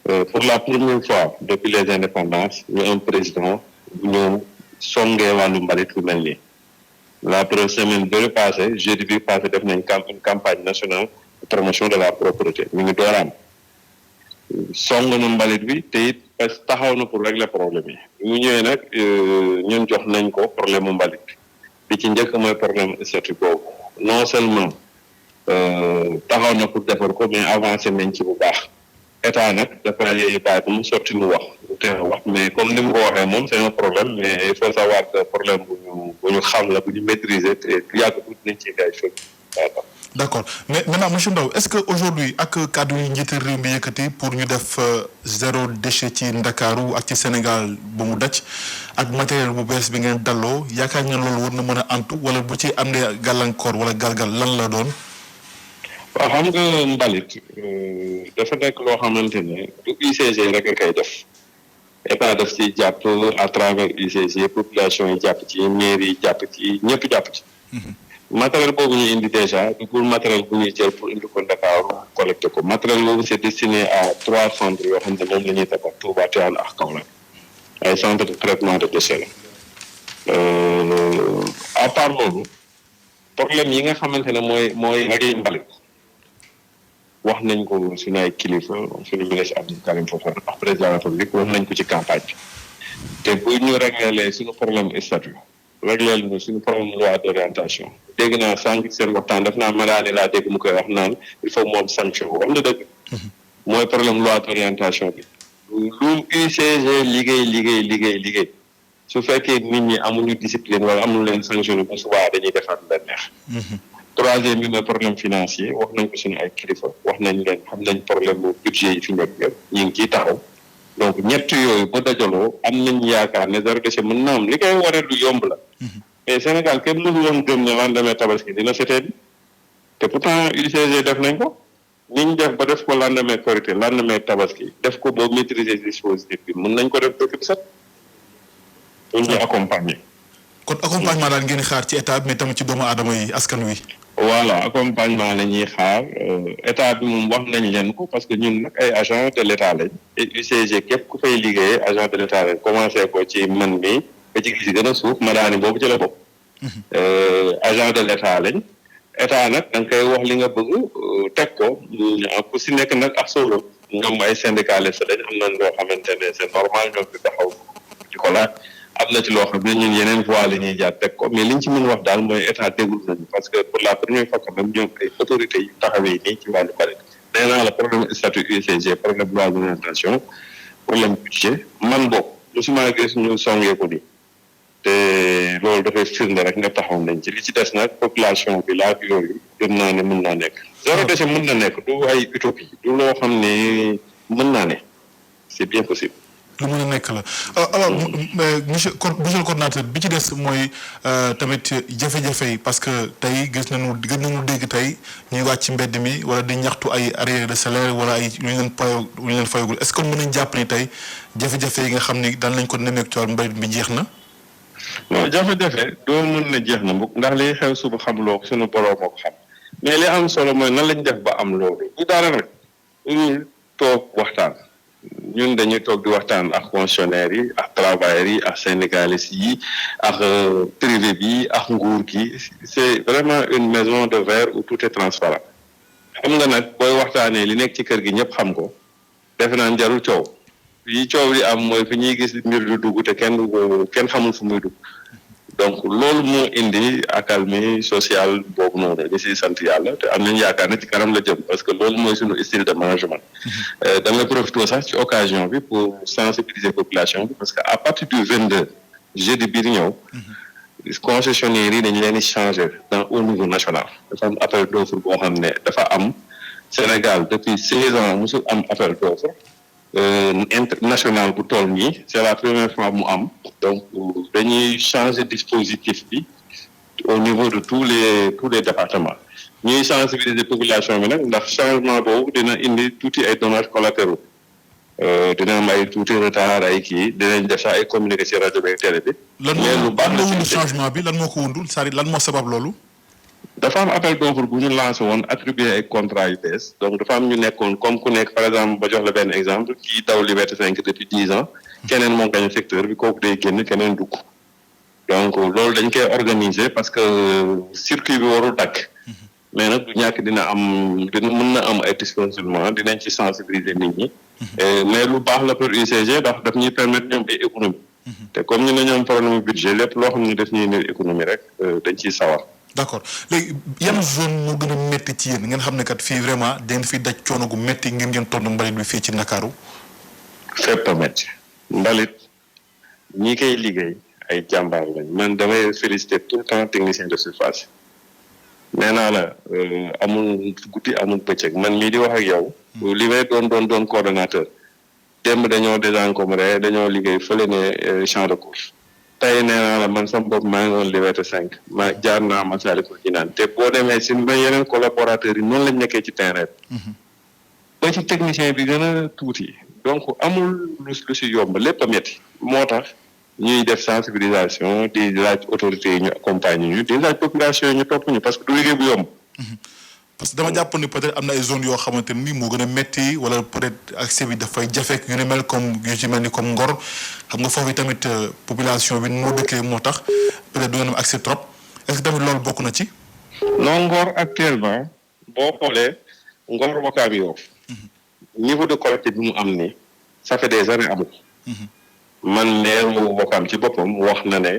pour la première fois depuis les indépendances ñu am président bu ñëw songee wàllu mbalit lu mel nii la première semaine bi passé jeudi bi passé def nañ une campagne nationale de promotion de la propreté ñu ngi dooraam song na mbalit bi te it parce que taxaw na pour régler problème yi mu ñëwee nag ñun jox nañ ko problème mu mbalit bi ci njëkk mooy problème statut boobu non seulement taxaw na pour defar ko mais avancé nañ ci bu baax état nag dafa bàyyi ba mu sotti lu wax lu teel a wax mais comme ni mu ko waxee moom c'est un problème mais il faut savoir que problème bu ñu xam la bu ñu maîtriser te yàgg tuuti nañ ci gay fekk d'accord mais maintenant monsieur Ndao est-ce que aujourd'hui ak kàddu yi njiitu réew mi yëkkati pour ñu def zéro déchet ci Ndakaaru ak ci Sénégal bu mu daj ak matériel bu bees bi ngeen dalloo yaakaar ngeen loolu war na mën a antu wala bu ci andee gàllankoor wala galgal lan la doon. waaw xam nga mbalit dafa nekk loo xamante ne du UCG rek a koy def état daf ci jàpp à travers UCG population yi jàpp ci mairie yi jàpp ci ñëpp jàpp ci. matériel boobu ñu indi déjà du pour matériel bu ñuy jël pour indi ko Dakar collecté ko matériel boobu c'est destiné à 3 centres yoo xam ne moom la ñuy tabax Touba Tivaouane ak Kaolack ay centres de traitement de déchets la à part loolu problème yi nga xamante ne mooy régler mbalit wax nañ ko suñu ay kilifa suñu ministre Abdou Karim Fofana ak président de la République wax nañ ko ci campagne bi te bu ñu régler suñu problème statut régler ñu suñu problème loi d'orientation dégg naa sànq seen waxtaan def naa Madani laa dégg mu koy wax naan il faut moom sanction wala na dëgg mooy problème loi d'orientation bi lu UCG liggéey su fekkee nit ñi amuñu discipline wala amuñu leen sanction bu subaa dañuy defaat leen neex troisième bi mooy problème financier wax nañ ko suñu ay kilifa wax nañ leen xam nañ problème bu budget yi fi nekk yëpp ñu ngi ciy taxaw donc ñett yooyu ba dajaloo am nañ yaakaar ne zéro déchet mën na am li koy waree lu yomb la mais Sénégal kenn mënu woon gëm ne lendemain tabaski dina setee bi te pourtant UCG def nañ ko ni ñu def ba def ko lendemain Korité lendemain tabaski def ko boo maîtriser dispositif bi mën nañ ko def dëkk bi set ñu ñuy accompagner. kon accompagnement daal ngeen xaar ci état bi mais tamit ci doomu aadama yi askan wi. voilà accompagnement la ñuy xaar état bi moom wax nañ leen ko parce que ñun nag ay agent de l' état lañ et UCG képp ku fay liggéeyee agent de l' état lañ commencé ko ci man mi ba ci gis gën a suuf Madani boobu ci la bopp agent de l' état lañ état nag da nga koy wax li nga bëgg teg ko ku si nekk nag ak solo ñoom ay syndicalistes lañ am nañ loo xamante ne c' est normal ñoom di taxaw di ko laaj am na ci loo xam ne ñun yeneen voie la ñuy jaar teg ko mais liñ ci mën wax daal mooy état déglu nañu parce que pour la première fois quand même ñoom ay autorités yu taxawee nii ci wàllu mbalit nee naa la problème statut UCG problème loi d'orientation problème budget man bokk musuma gis ñu songee ko nii te loolu dafay firnde rek nga taxaw nañ ci li ci des nag population bi laaj yooyu gëm naa ne mën naa nekk zéro déchet mën na nekk du ay utopie du loo xam ne mën naa ne c'est bien possible lu mën a nekk la alors monsieur le coordonnateur bi ci des mooy tamit jafe-jafe yi parce que tey gis nañu dégg tey ñuy wàcc ci mbedd mi wala di ñaxtu ay arriérés de salaire wala ay lu ñu leen fayagul est-ce que mën nañ jàpp ni tey jafe-jafe yi nga xam ni daan nañ ko nemmeeku ci wàllu mbedd mi jeex na. non jafe-jafe doo mën na jeex na mbokk ndax liy xew suba xam loo suñu borom moo ko xam mais li am solo mooy nan lañ def ba am loolu du dara rek ñu toog waxtaan. ñun dañuy toog di waxtaan ak fonctionnaires yi ak travailleurs yi ak syndicalistes yi ak privé bi ak nguur gi c'est vraiment une maison de verre où tout est transparent xam nga nag booy waxtaanee li nekk ci kër gi ñëpp xam ko defe naa jarul coow yi coow li am mooy fi ñuy gis mbir du dugg te kenn xamul fu muy dugg donc loolu moo indi accalmie sociale boobu noonu di si sant yàlla te am nañ yaakaar ne ci kanam la jëm parce que loolu mooy suñu style de management damay profité sax ci occasion bi pour sensibiliser population bi parce que à partir du 22 jeudi bii di ñëw concessionnaires yi dañu leen di changer au niveau national dafa am appel d'offre boo xam ne dafa am Sénégal depuis 16 ans mosul am appel d'offre international bu toll nii c'est la première fois mu am donc dañuy changer dispositif bi au niveau de tous les départements ñuy sensibiliser population bi nag ndax changement boobu dina indi tuuti ay dommages collatéraux dina am ay tuuti retard ay kii dinañ def sax ay communiqué ci rajo bi ak télé bi. lan moo wundu changement bi lan moo ko wundul c'est-à-dire lan moo sabab loolu. dafa am appel d'offre bu ñu lancé woon attribué ay contrat yu bees donc dafa am ñu nekkoon comme ku nekk par exemple ba jox la benn exemple kii daw Liberté 5 depuis 10 ans keneen moo gañ secteur bi kooku day génn keneen dugg donc loolu dañ koy organiser parce que circuit bi warul dakk mais nag du ñàkk mën na am ay dysfonctionnement dinañ ci sensibiliser nit ñi mais lu baax la pour UCG ndax daf ñuy permettre ñoom ay économie te comme ñu ne ñoom problème budget lépp loo xam ne daf ñuy néew économie rek dañ ciy sawar. d'accord léegi yan zone moo gën a métti ci yéen ngeen xam ne kat fii vraiment dangeen fi daj coono gu métti ngir ngeen tontu mbalit bi fii ci Ndakaaru. fépp a métti mbalit ñi koy liggéey ay jàmbaar lañ man damay féliciter tout le temps technicien de surface nee naa la amul guddi amul bëccëg man mii di wax ak yow. li may doon coordonnateur. démb dañoo désencombré dañoo liggéey fële ne champ de course. tey nee naa la man sama bopp maa ngi woon Liberté 5 ma jaar naa Massalikul Jinaan te boo demee si ba yeneen collaborateurs yi noonu lañ nekkee ci terrain bi. ba ci technicien bi gën a tuuti donc amul lu si yomb lépp a métti moo tax ñuy def sensibilisation di laaj autorités yi ñu accompagner ñu di laaj population yi ñu topp ñu parce que du liggéey bu yomb. parce que dama jàpp ni peut-être am na ay zones yoo xamante ni moo gën a métti wala peut-être accès bi dafay jafek yu ne mel comme yu ci mel ni comme Ngor xam nga foofu tamit population bi moo dëkkee moo tax peut-être du ngeen am accès trop est-ce que tamit loolu bokk na ci. non Ngor actuellement boo xoolee Ngor Wakaam Yoff niveau de collecte bi mu am ni ça fait des années amul. man maire Wakaam ci boppam wax na ne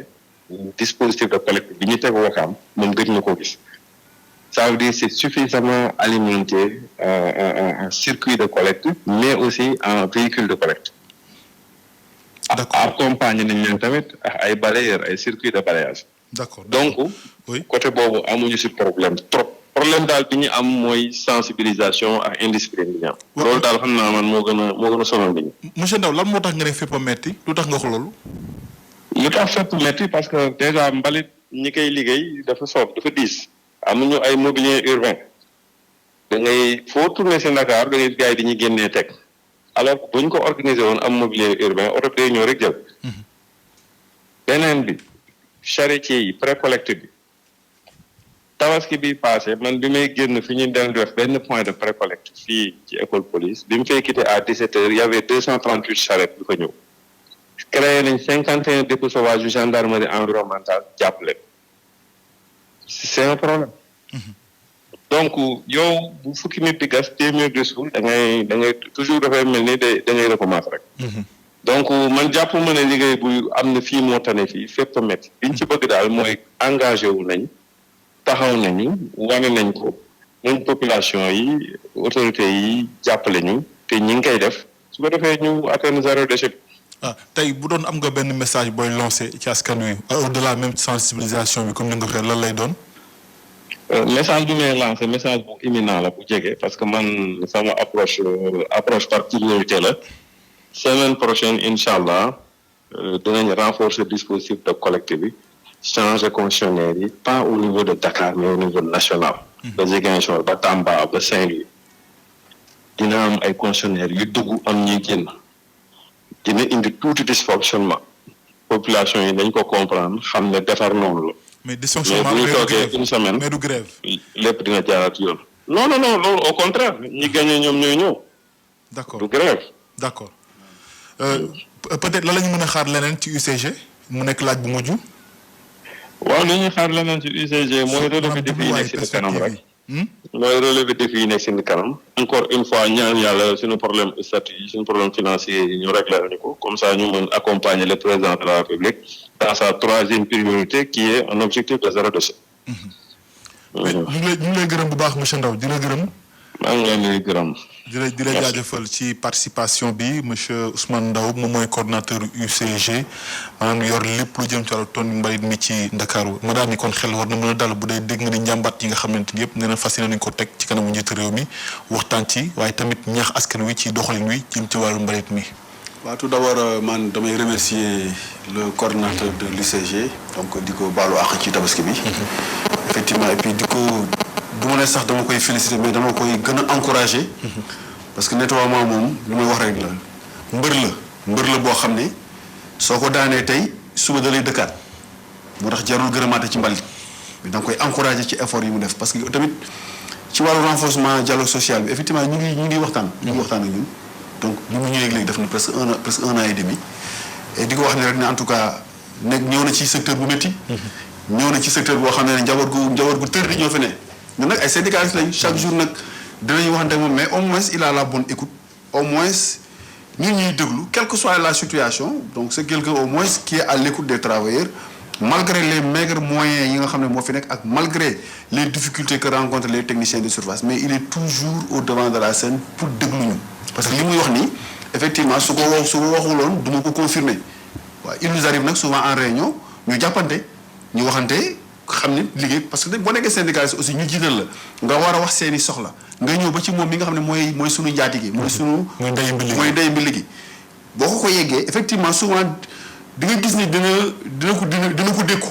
dispositif de collecte bi ñu teg Wakaam moom gëj na koo gis. Ça veut dire c'est suffisamment alimenté en circuit de collecte, mais aussi en véhicule de collecte. Accompagné nañ leen tamit ay balayeurs ay circuit de balayage. D'accord. Donc oui. Côté boobu amuñu si problème trop. problème daal bi ñu am mooy sensibilisation ak indiscipline bi ñu am. loolu daal xam naa man moo gën a sonal bi ñu. monsieur Ndao lan moo tax nga ne fépp a metti lu tax nga wax loolu. lu tax fépp metti parce que déjà mbalit ñi koy liggéey dafa diis. amuñu ay mobilier urbain da ngay foo tourné si Dakar da ngay gars yi dañuy génnee teg alors que bu ñu ko organisé woon am mobilier urbain oto day ñëw rek jël. beneen bi charretier yi précollecte bi tabaski bi passé man bi may génn fi ñu den def benn point de précollecte fii ci école police bi mu fay quitté à 17h il y avait 238 charrettes yu fa ñëw créé nañ 51 dépôts sauvages yu gendarmerie environnementale jàppale. c'est un problème. donc yow bu fukki nit di gas téeméer de suul da ngay toujours dafay mel ni da ngay recommencer rek. donc man jàpp ma ne liggéey bu am na fii moo tane fii fépp a métti liñ ci bëgg daal mooy engagé wu nañ taxaw nañu wane nañ ko ñun population yi autorités yi jàppale ñu te ñi ngi koy def su ko defee ñu atteindre zéro déchet. tey bu doon am nga benn message booy lancé ci askan wi au-delà même sensibilisation bi comme ni nga ko waxee lan lay doon. message bi may lancé message bu imminent la bu jege parce que man sama approche par priorité la semaine prochaine incha allah dinañ renforcer dispositif de collecte bi changer concessionnaire yi pas au niveau de Dakar mais au niveau national. ba Ziguinchor ba Tamba ba Saint-Louis dina am ay concessionnaires yu dugg am ñuy génn. dina indi tuuti dysfonctionnement population yi dañ ko comprendre xam ne defar noonu la. mais dysfonctionnement mais bu ñu toogee une semaine mais du grève. lépp dina jaaraat yoon. non loolu au contraire ñi gagné ñoom ñooy ñëw. d'accord du grève. d'accord peut-être lan la ñu mën a xaar leneen ci UCG mu nekk laaj bu mujj. waaw li ñuy xaar leneen ci UCG mooy relever défi yi nekk ci kanam rek. mooy relever défi yi nekk seen kanam. encore une fois ñaan yàlla suñu problème statut yi suñu problème financier yi ñu réglé ñu ko comme ça ñu mën accompagner le président de la République dans sa troisième priorité qui est un objectif de zéro déchet. ñu ngi lay gërëm bu baax monsieur Ndao di la gërëm. maa ngi leen di gërëm. di la jaajëfal ci participation bi monsieur Ousmane Ndao moom mooy coordonnateur UCG maanaam yor lépp lu jëm ci wàllu tonne mbalit mi ci Ndakaaru ma daal ni kon xel war na mën a dal bu dee dégg nga ni njàmbaat yi nga xamante ni yëpp nee na fas yéene nañu ko teg ci kanamu njiitu réew mi waxtaan ci waaye tamit ñaax askan wi ci doxalin wi jëm ci wàllu mbalit mi. waaw tout d'abord man damay remercier le coordonnateur de l'UCG donc di ko baalu àq ci tabaski bi. effectivement et puis di ko du ma ne sax dama koy féliciter mais dama koy gën a encourager. parce que nettoiement moom li may wax rek la mbër la boo xam ne soo ko daanee tey suba da lay dëkkaat moo tax jarul gërëmaate ci mbalit mais da nga koy encourager ci effort yi mu def parce que tamit ci wàllu renforcement dialogue social bi effectivement ñu ngi waxtaan. ñu ngi waxtaan ak ñun donc ñu mu ñëwee léegi def na presque un an et demi et di ko wax ne rek ne en tout cas nekk ñëw na ci secteur bu métti. ñëw na ci secteur boo xam ne njaboot gu tër di ñoo fi ne. ñun nag ay syndicalistes lañ chaque jour nag dinañu waxante moom mais au moins il a la bonne écoute au moins ñun ñuy déglu quelle que soit la situation donc c'est quelqu'un au moins qui est à l'écoute des travailleurs malgré les maigres moyens yi nga xam ne moo fi nekk ak malgré les difficultés que rencontrent les techniciens de surface mais il est toujours au devant de la scène pour déglu ñu parce que li muy wax nii effectivement su ko waxuloon du ma ko confirmer waaw il nous arrive nag souvent en réunion ñu jàppante ñu waxante xam ni liggéey parce que boo nekkee syndicaliste aussi ñu jiital la nga war a wax seeni soxla nga ñëw ba ci moom mi nga xam ne mooy sunu njaatige mooy ndey mbi liggéey boo ko yeggee effectivement souvent di nga gis ni dina ko dékku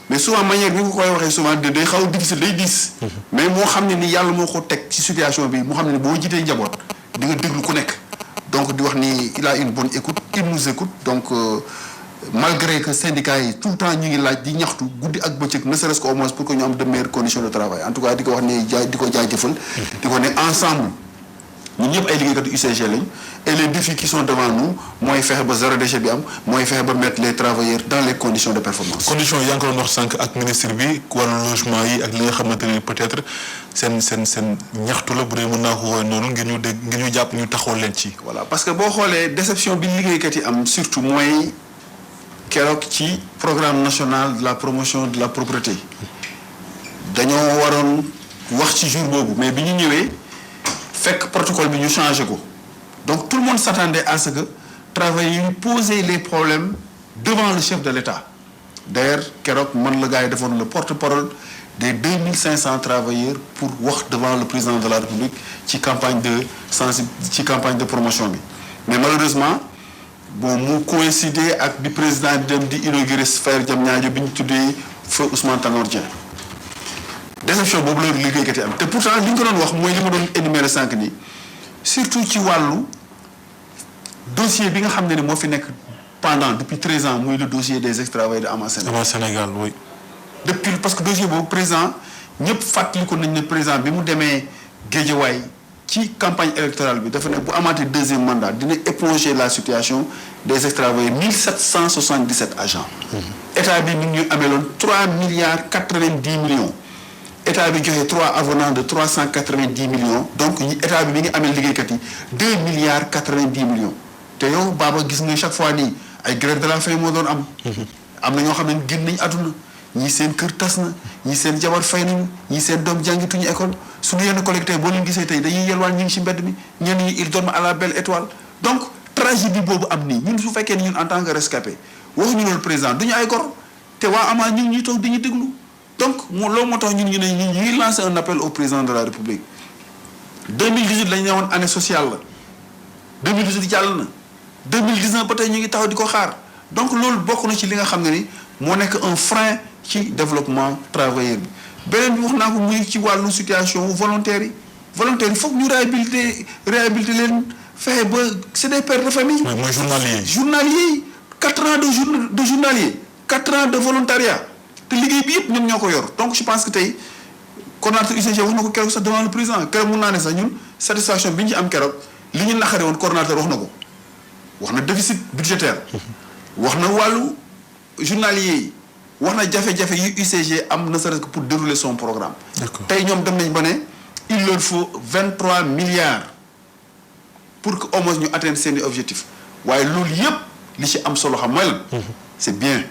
mais souvent manière bi nga koy waxee souvent day xaw a difficile day diis mais moo xam ne ni yàlla moo ko teg ci situation bi moo xam ne ni boo jiitee njaboot di nga déglu ku nekk donc di wax ni il a une bonne écoute il nous écoute donc malgré que syndicats yi tout le temps ñu ngi laaj di ñaxtu guddi ak bëccëg ne serait-ce qu'au moins pour que ñu am de meilleures conditions de travail en tout cas di ko wax ne di ko jaajëfal di ko ne ensemble ñun ñëpp ay liggéeykat UCG lañ et les défis qui sont devant nous mooy fexe ba zéro déchet bi am mooy fexe ba mettre les travailleurs dans les conditions de performance. conditions yi yaa ngi ko doon wax sànq ak ministre bi wàllu logement yi ak li nga xamante ne peut-être seen ñaxtu la bu dee mën naa ko woowee noonu ngir ñu jàpp ñu taxawal leen ci. voilà parce que boo xoolee déception bi liggéeykat yi am surtout mooy keroog ci programme national de la promotion de la propreté dañoo waroon wax ci jour boobu mais bi ñu ñëwee. fekk protocole bi ñu changé ko donc tout le monde s'attendait à ce que travailleurs yi poser les problèmes devant le chef de l'État d'ailleurs keroog man la gars yi defoon le porte-parole des 2500 travailleurs pour wax devant le président de la République ci campagne de promotion bi mais malheureusement bon mu coïncidé ak bi président di dem di inaugurer sphère Diamniadio bi ñu tuddee feu Ousmane Tanor Dieng déception boobu la liggéeykat yi am te pourtant li ñu ko doon wax mooy li ma doon énumérer sànq nii surtout ci wàllu dossier bi nga xam ne moo fi nekk depuis 13 ans muy le dossier des ex-travailleurs de Ama Sénégal oui. depuis parce que dossier boobu président ñëpp fàttali ko nañ ne président bi mu demee Guédiawaye ci campagne électorale bi dafa ne bu amaatee deuxième mandat dina éponger la situation des ex-travailleurs 1777 agents. état bi mi ngi ñu ameeloon 3,90 milliards. état bi joxe 3 avenants de 390 millions donc état bi mi ngi amee liggéeykat yi 2,90 milliards te yow Baba gis nga chaque fois nii ay grève de la faim moo doon am. am na ñoo xam ne génn nañ àdduna ñii seen kër tas na ñii seen jabar fay nañu ñii seen doom jàngituñu école suñu yenn collecteurs boo leen gisee tey dañuy yelwaan ñu ngi ci mbedd mi ñenn ñi ils dorment à la belle étoile donc tragédie boobu am nii ñun su fekkee ni ñun en tant que rescapé waxuñu loolu président duñu ay gor te waa Ama ñu ngi ñuy toog dañuy déglu. donc loolu moo tax ñun ñu ne ñu ngi lancer un appel au président de la République 2018 lañu ne woon année sociale la 2018 jàll na 2019 ba tey ñu ngi taxaw di ko xaar donc loolu bokk na ci li nga xam ne ni moo nekk un frein ci développement travailleur bi beneen bi wax naa ko muy ci wàllu situation volontaires yi foog ñu réhabiliter leen fexe ba c'est des pères de famille. mooy journaliers yi 4 ans de journalier 4 ans de volontariat. te liggéey bi yëpp ñoom ñoo ko yor donc je pense que tey coordonnateur UCG wax na ko keroog sax devant le président keroog mun naa ne sax ñun satisfaction bi ñu ci am keroog li ñu naqare woon coordonnateur wax na ko wax na déficit budgétaire wax na wàllu journalier yi wax na jafe-jafe yu UCG am ne serait-ce que pour dérouler son programme. tey ñoom dem nañ ba ne il leur faut 23 milliards pour que au moins ñu atteindre seeni objectifs waaye loolu yëpp li ci am solo xam mooy lan c'est bien.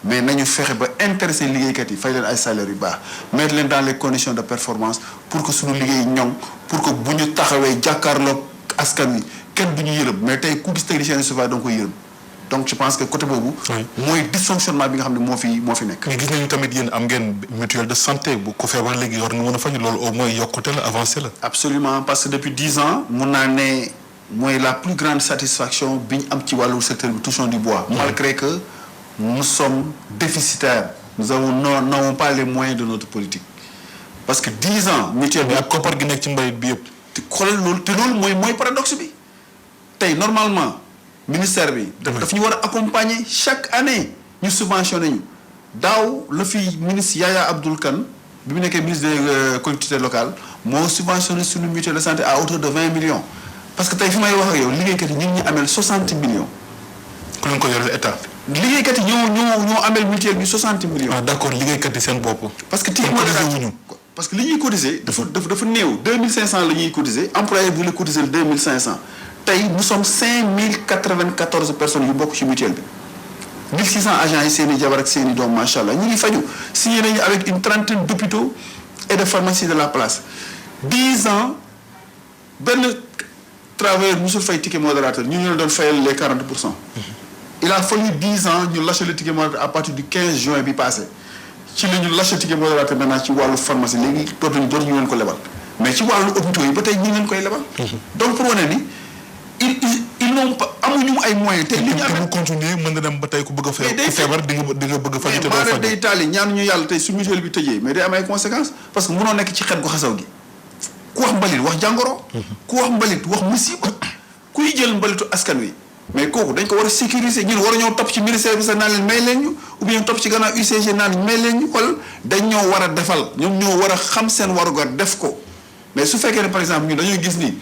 mais nañu fexe ba intéresser liggéeykat yi fay leen ay salaires yu baax mettre leen dans les conditions de performance pour que suñu liggéey ñoŋ pour que bu ñu taxawee jàkkaarloog askan wi kenn du ñu yërëm mais tey ku gis technicien de surveillance da nga koy yërëm donc je pense que côté boobu. mooy dysfonctionnement bi nga xam ne moo fi nekk. mais gis nañu tamit yéen am ngeen mutuelle de santé bu ko feebar léegi war nga mën a faj loolu au moins yokkute la avancé la. absolument parce que depuis 10 ans mun naa ne mooy la plus grande satisfaction bi ñu am ci wàllu secteur bi touchons du bois. malgré que. nous sommes déficitaires nous n'avons pas les moyens de notre politique parce que 10 ans mutuelle bi ak koppar gi nekk ci mbayit bi yëpp te xoolal loolu te loolu mooy paradoxe bi tey normalement ministère bi daf ñu war a accompagner chaque année ñu subventionné ñu daaw la fi ministre Yaya Abdoul Kane bi mu nekkee ministre des collectivités locales moo subventionné suñu mutuelle de santé à hauteur de 20 millions parce que tey fi may wax ak yow liggéeykat yi ñu ngi ñu amel 60 millions. ku leen ko yoreel état. liggéeykat yi ñoo amel mutuelle bi 60 millions. ah d'accord liggéeykat yi seen bopp. parce que ticket modération parce que li ñuy cotiser dafa néew 2500 la ñuy cotiser employé bu la cotiser 2500 tey nous sommes 5094 personnes yu bokk ci mutuelle bi 1600 agents yi seen i jabar ak seen i doom macha allah ñu ngi faju signé nañu avec une trentaine d'hôpitaux et de pharmacies de la place 10 ans benn travailleur musul fay ticket modérateur ñu la doon fayal les 40%. Il a fallu 10 ans ñu lâcher le ticket modérateur à partir du 15 juin bi passé ci la ñu lâcher ticket modérateur maintenant ci wàllu pharmacie léegi dootuñu leen ko lebal mais ci wàllu hôpitaux yi ba tey ñu ngi leen koy lebal. donc pour wane ni ils n'ont pas amuñu ay moyens. te li ñu amee mu continuer mën na dem ba tey ku bëgg a fay ku feebar di nga bëgg a faju te doo faju. mais day taali ñaan ñu yàlla tey su mutuelle bi tëjee mais day am ay conséquences parce que mënoo nekk ci xet gu xasaw gi ku wax mbalit wax jàngoro. ku wax mbalit wax musiba kuy jël mbalitu askan wi. mais kooku dañ ko war a sécuriser ñun war a ñëw topp ci ministère bi sax naan leen may leen ñu ou bien topp ci gannaaw UCG naan leen may leen ñu xool dañ ñoo war a defal ñoom ñoo war a xam seen warugar def ko mais su fekkee ne par exemple ñun dañoo gis ni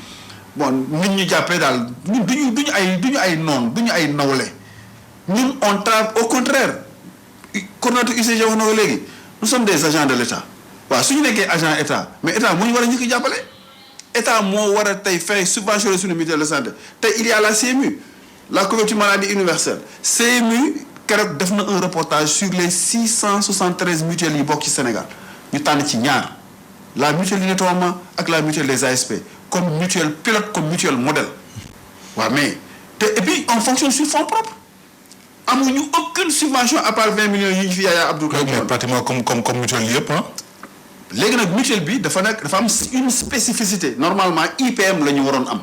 bon nit ñu jàppee daal ñun duñu ay noon duñu ay nawle ñun on travaille au contraire coordonnateur UCG wax na ko léegi nous sommes des agents de l'État waaw su ñu nekkee agent état mais état moo ñu war a ñu ko jàppale état moo war a tey fay subventionné suñu mutuelle de santé tey il y a la CMU. La couverture maladie universelle CMU keroog def na un reportage sur les 673 mutuelles yi bokk ci Sénégal ñu tànn ci ñaar la mutuelle du nettoiement ak la mutuelle des ASP comme mutuelle pilote comme mutuelle modèle waaw mais te et puis on fonctionne sur fonds propres amuñu aucune subvention à part 20 millions yi ñu fi Yaya Abdou Kane. mais pratiquement comme mutuelle yëpp ah. léegi nag mutuelle bi dafa am une spécificité normalement IPM la ñu waroon am.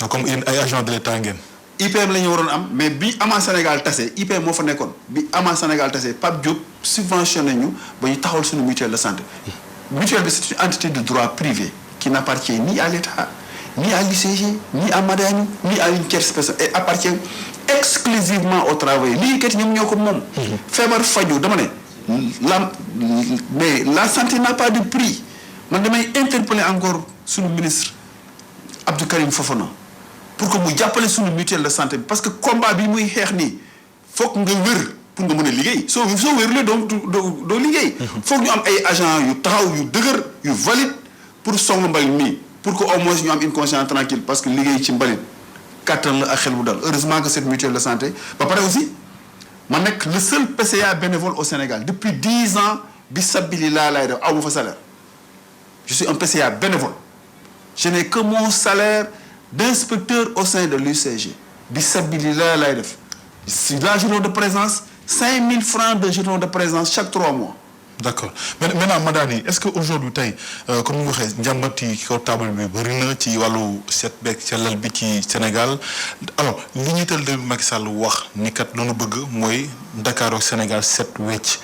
comme ay agents de l'État ngeen. IPM la ñu waroon am mais bi Ama Sénégal tase IPM moo fa nekkoon bi Ama Sénégal tase Pape Diop subventionné ñu ba ñu taxawal suñu mutuelle de santé mutuelle bi c'est une entité de droit privé qui n'appartient ni à l'État ni à l'UCG ni à Madani ni à une tierce personne et appartient exclusivement aux travailleurs liggéeykat yi ñoom ñoo ko moom. feebar faju dama ne mais la santé n'a pas de prix man damay interpeller encore suñu ministre Abdou Karim Fofana. pour que mu jàppale suñu mutuelle de santé bi parce que combat bi muy xeex nii foog nga wér pour nga mën a liggéey soo wérlee doo liggéey. foog ñu am ay agents yu taxaw yu dëgër yu valide pour song mbalit nii pour que au moins ñu am une conscience tranquille parce que liggéey ci mbalit kàttan la ak xel bu dal heureusement que cette mutuelle de santé ba pare aussi ma nekk le seul PCA bénévole au Sénégal depuis 10 ans bi sabili laay def aw ma fa salaire je suis un PCA bénévole je n'ai que mon salaire d'inspecteur au sein de l'UCG bi sabili lay def si la journée de présence 5000 francs de journée de présence chaque 3 mois. d'accord mais maintenant Madani est-ce que aujourd'hui tey comme ñu waxee njàmbat yi kaw table bi bëri na ci wàllu set beeg sellal bi ci Sénégal alors li ñuy tal de Macky Sall wax ni kat lu nu bëgg mooy Dakar ak Sénégal set wecc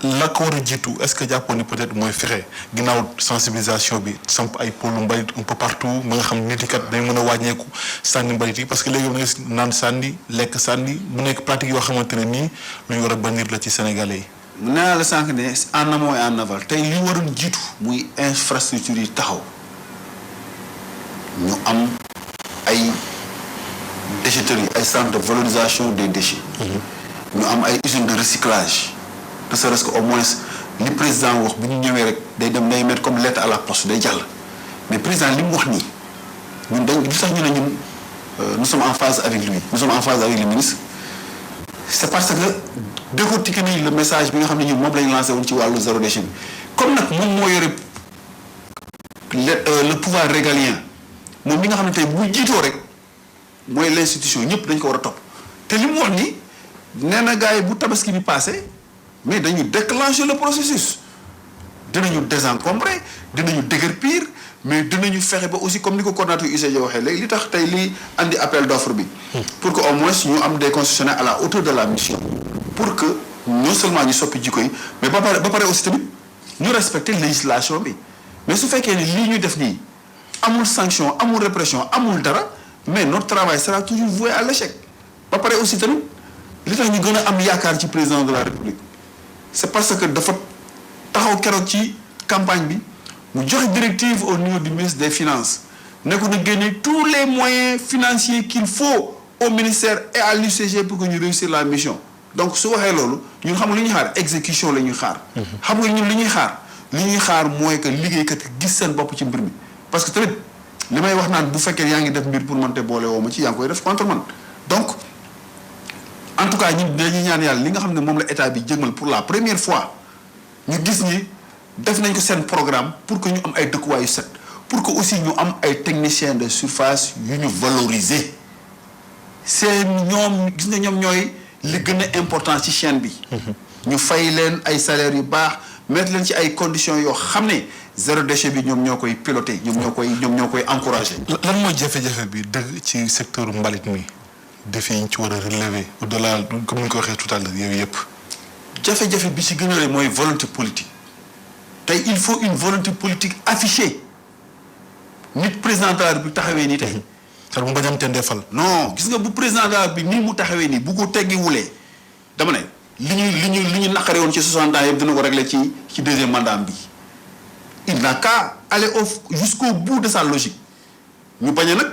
la ko war a jiitu est-ce que jàppoon ni peut-être mooy fexe ginnaaw sensibilisation bi samp ay pôle mbalit un peu partout ba nga xam nit yi kat dañ mën a wàññeeku sànni mbalit yi parce que léegi nga naan sànni lekk sànni mu nekk pratique yoo xamante ne nii lu ñu war a bannir la ci Sénégalais yi. nee naa la sànq ne en amont et en aval tey li waroon jiitu muy infrastructure yi taxaw ñu am ay déchetterie ay centre de valorisation des déchets. ñu am ay usines de recyclage. ne serait-ce que au moins li président wax bu ñu ñëwee rek day mettre comme lettre à la poste day jàll mais président li mu wax nii ñun dañ li tax ñu ne ñun nous sommes en phase avec lui nous sommes en phase avec le ministre c'est parce que décortiquer nañu le message bi nga xam ne ñun moom lañu lancé woon ci wàllu zéro déchet bi comme nag moom moo yore le pouvoir régalien moom mi nga xam ne tey bu jiitoo rek mooy l'institution ñëpp dañ ko war a topp te li mu wax nii nee na gars yi bu tabaski bi passé mais dañu déclencher le processus dinañu désencombrer dinañu déguerpir mais dinañu fexe ba aussi comme ni ko coordonnateur UCG waxee léegi li tax tey li andi appel d'offre bi pour que au moins ñu am des concessionnaires à la hauteur de la mission pour que non seulement ñu soppi jikko yi mais ba pare aussi tamit ñu respecter législation bi mais su fekkee ne lii ñu def nii amul sanction amul répression amul dara mais notre travail sera toujours voué à l'échec ba pare aussi tamit li tax ñu gën a am yaakaar ci président de la République c'est parce que dafa taxaw keroog ci campagne bi mu joxe directive au niveau du ministre des Finances ne ko na génne tous les moyens financiers qu'il faut au ministère et à l'UCG pour que ñu réussir la mission donc su waxee loolu ñun xam nga li ñuy xaar exécution la ñuy xaar. xam nga ñun li ñuy xaar mooy que liggéeykat gis seen bopp ci mbir mi parce que tamit li may wax naan bu fekkee yaa ngi def mbir pour man te boole woo ma ci yaa ngi koy def contre man donc en tout cas ñun dañuy ñaan yàlla li nga xam ne moom la état bi jëgmal pour la première fois ñu gis ni def nañ ko seen programme pour que ñu am ay dëkkuwaay yu set pour que aussi ñu am ay techniciens de surface yu ñu valoriser seen ñoom gis nga ñoom ñooy li gën a important ci chaîne bi. ñu fay leen ay salaires yu baax mettre leen ci ay conditions yoo xam ne zéro déchet bi ñoom ñoo koy piloter ñoom ñoo koy encourager. lan mooy jafe-jafe bi dëgg ci secteur mbalit mi défi yi ñu ci war a relever au-delà comme ni nga ko waxee tout à l'heure yooyu yëpp. jafe-jafe bi ci gën a mooy volonté politique tey il faut une volonté politique affichée nit président de la République taxawee nii tey. xel mu bañ am ten defal. non gis nga bu président de la République nii mu taxawee nii bu ko teggiwulee dama ne li ñu naqare woon ci 60 ans yëpp dina ko régler ci deuxième mandat bi il n'a qu'à aller jusqu'au bout de sa logique ñu bañ a nag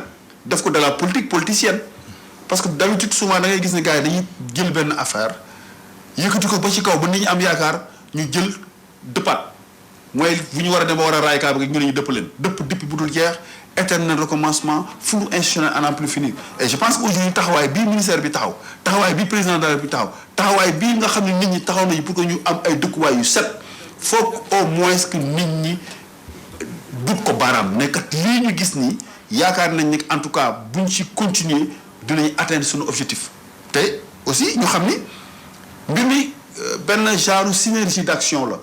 def ko de la politique politicienne parce que d'habitude souvent da ngay gis ne gars yi dañuy jël benn affaire yëkkati ko ba ci kaw ba nit ñi am yaakaar ñu jël dëppaat mooy bu ñu war a dem ba war a raay kaa bi ñu ne ñu dëpp leen dëpp bu dul jeex éternel recommencement flou institutionnel à n'en plus finir et je pense que aujourd'hui taxawaay bii ministère bi taxawaay bii président de la République taxawaay bii nga xam ne nit ñi taxaw nañu pour que ñu am ay dëkkuwaay yu set foog au moins que nit ñi dut ko baaraam ne kat lii ñu gis nii yaakaar nañ ne en tout cas buñ ci continuer dinañ atteindre suñu objectif te aussi ñu xam ni mbir mi benn genre synergie d'action la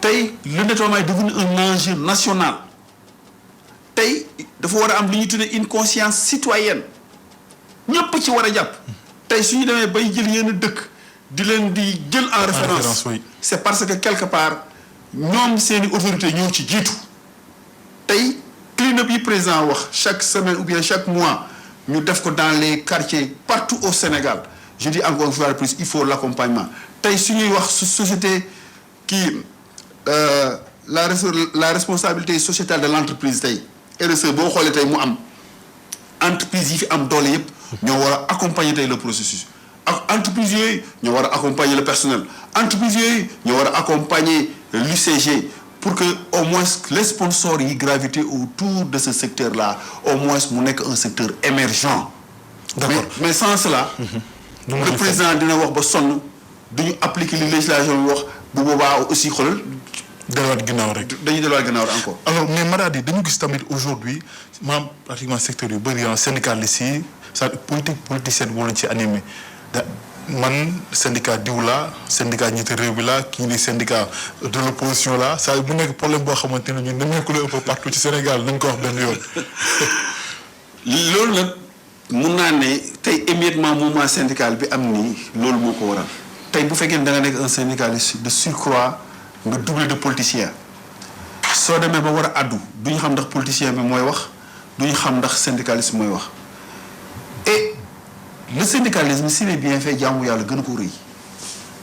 tey le nettoiement est devenu un enjeu national tey dafa war a am li ñuy tuddee une conscience citoyenne ñëpp ci war a jàpp tey su ñu demee bay jël yenn dëkk di leen di jël en référence oui. c'est parce que quelque part ñoom seeni autorités ñoo ci jiitu tey clean-up yi président wax chaque semaine ou bien chaque mois ñu def ko dans les quartiers partout au Sénégal je dis encore une fois de plus il faut l'accompagnement tey su ñuy wax société kii la responsabilité sociétale de l'entreprise tey RSE boo xoolee tey mu am entreprise yi fi am doole yëpp ñoo war a accompagner tey le processus ak entreprise yooyu ñoo war a accompagner le personnel entreprise yooyu ñoo war a accompagner l'UCG pour que au moins les sponsors yi gravité autour de ce secteur là au moins mu nekk un secteur émergent. D'accord. mais sans cela. le président dina wax ba sonn duñu appliquer li législation bi wax bu boobaa aussi xoolal. delluwaat ginnaaw rek. dañuy delluwaat ginnaaw encore. alors mais Maradi dañu gis tamit aujourd'hui maanaam pratiquement secteur yu bëri syndicalistes yi sa politicienne moo leen ci animé man syndicat diw la syndicat ñetti réew bi la kii ni syndicat de l'opposition la ça bu nekk problème boo xamante ne ñun dañu ko un peu partout ci Sénégal nañ ko wax benn yoon. loolu nag mun naa ne tey émiettement mouvement syndical bi am nii loolu moo ko waral tey bu fekkee ne da nga nekk un syndicaliste de surcroît nga doublé de politicien soo demee ba war a addu du ñu xam ndax politicien bi mooy wax du ñu xam ndax syndicaliste mooy wax et le syndicalisme s'il est bien fait jaamu yàlla gën ko rëy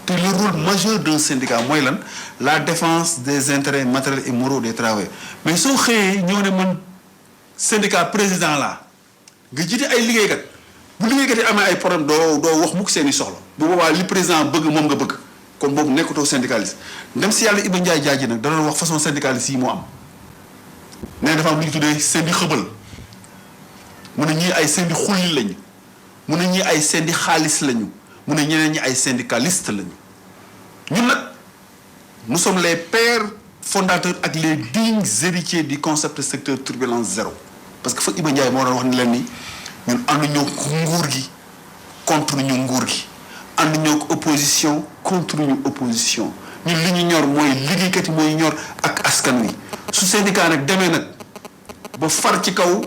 te le rôle majeur d'un syndicat mooy lan la défense des intérêts matériels et moraux des travailleurs mais soo xëyee ñëw ne man syndicat président la nga jiite ay liggéeykat bu liggéeykat yi amee ay problème doo wax mukk seeni soxla bu boobaa li président bëgg moom nga bëgg kon boobu nekkatoo syndicaliste dem si yàlla Iba Ndiaye jaaji nag dana wax façon syndicaliste yi moo am nee dafa am lu ñu tuddee sendi xëbal mu ne ñii ay sendi xulli lañu mu ne ñii ay sendi xaalis lañu mu ne ñeneen ñi ay syndicaliste lañu ñun nag nous sommes les pères fondateurs ak les dignes héritiers du concept secteur turbulence zéro parce que fa Iba Ndiaye moo doon wax ni leen ni ñun ànduñoo nguur gi contre ñu nguur gi ànduñoo opposition contre ñu opposition ñun li ñu ñor mooy liggéeykat yi mooy ñor ak askan wi su syndicat nag demee nag ba far ci kaw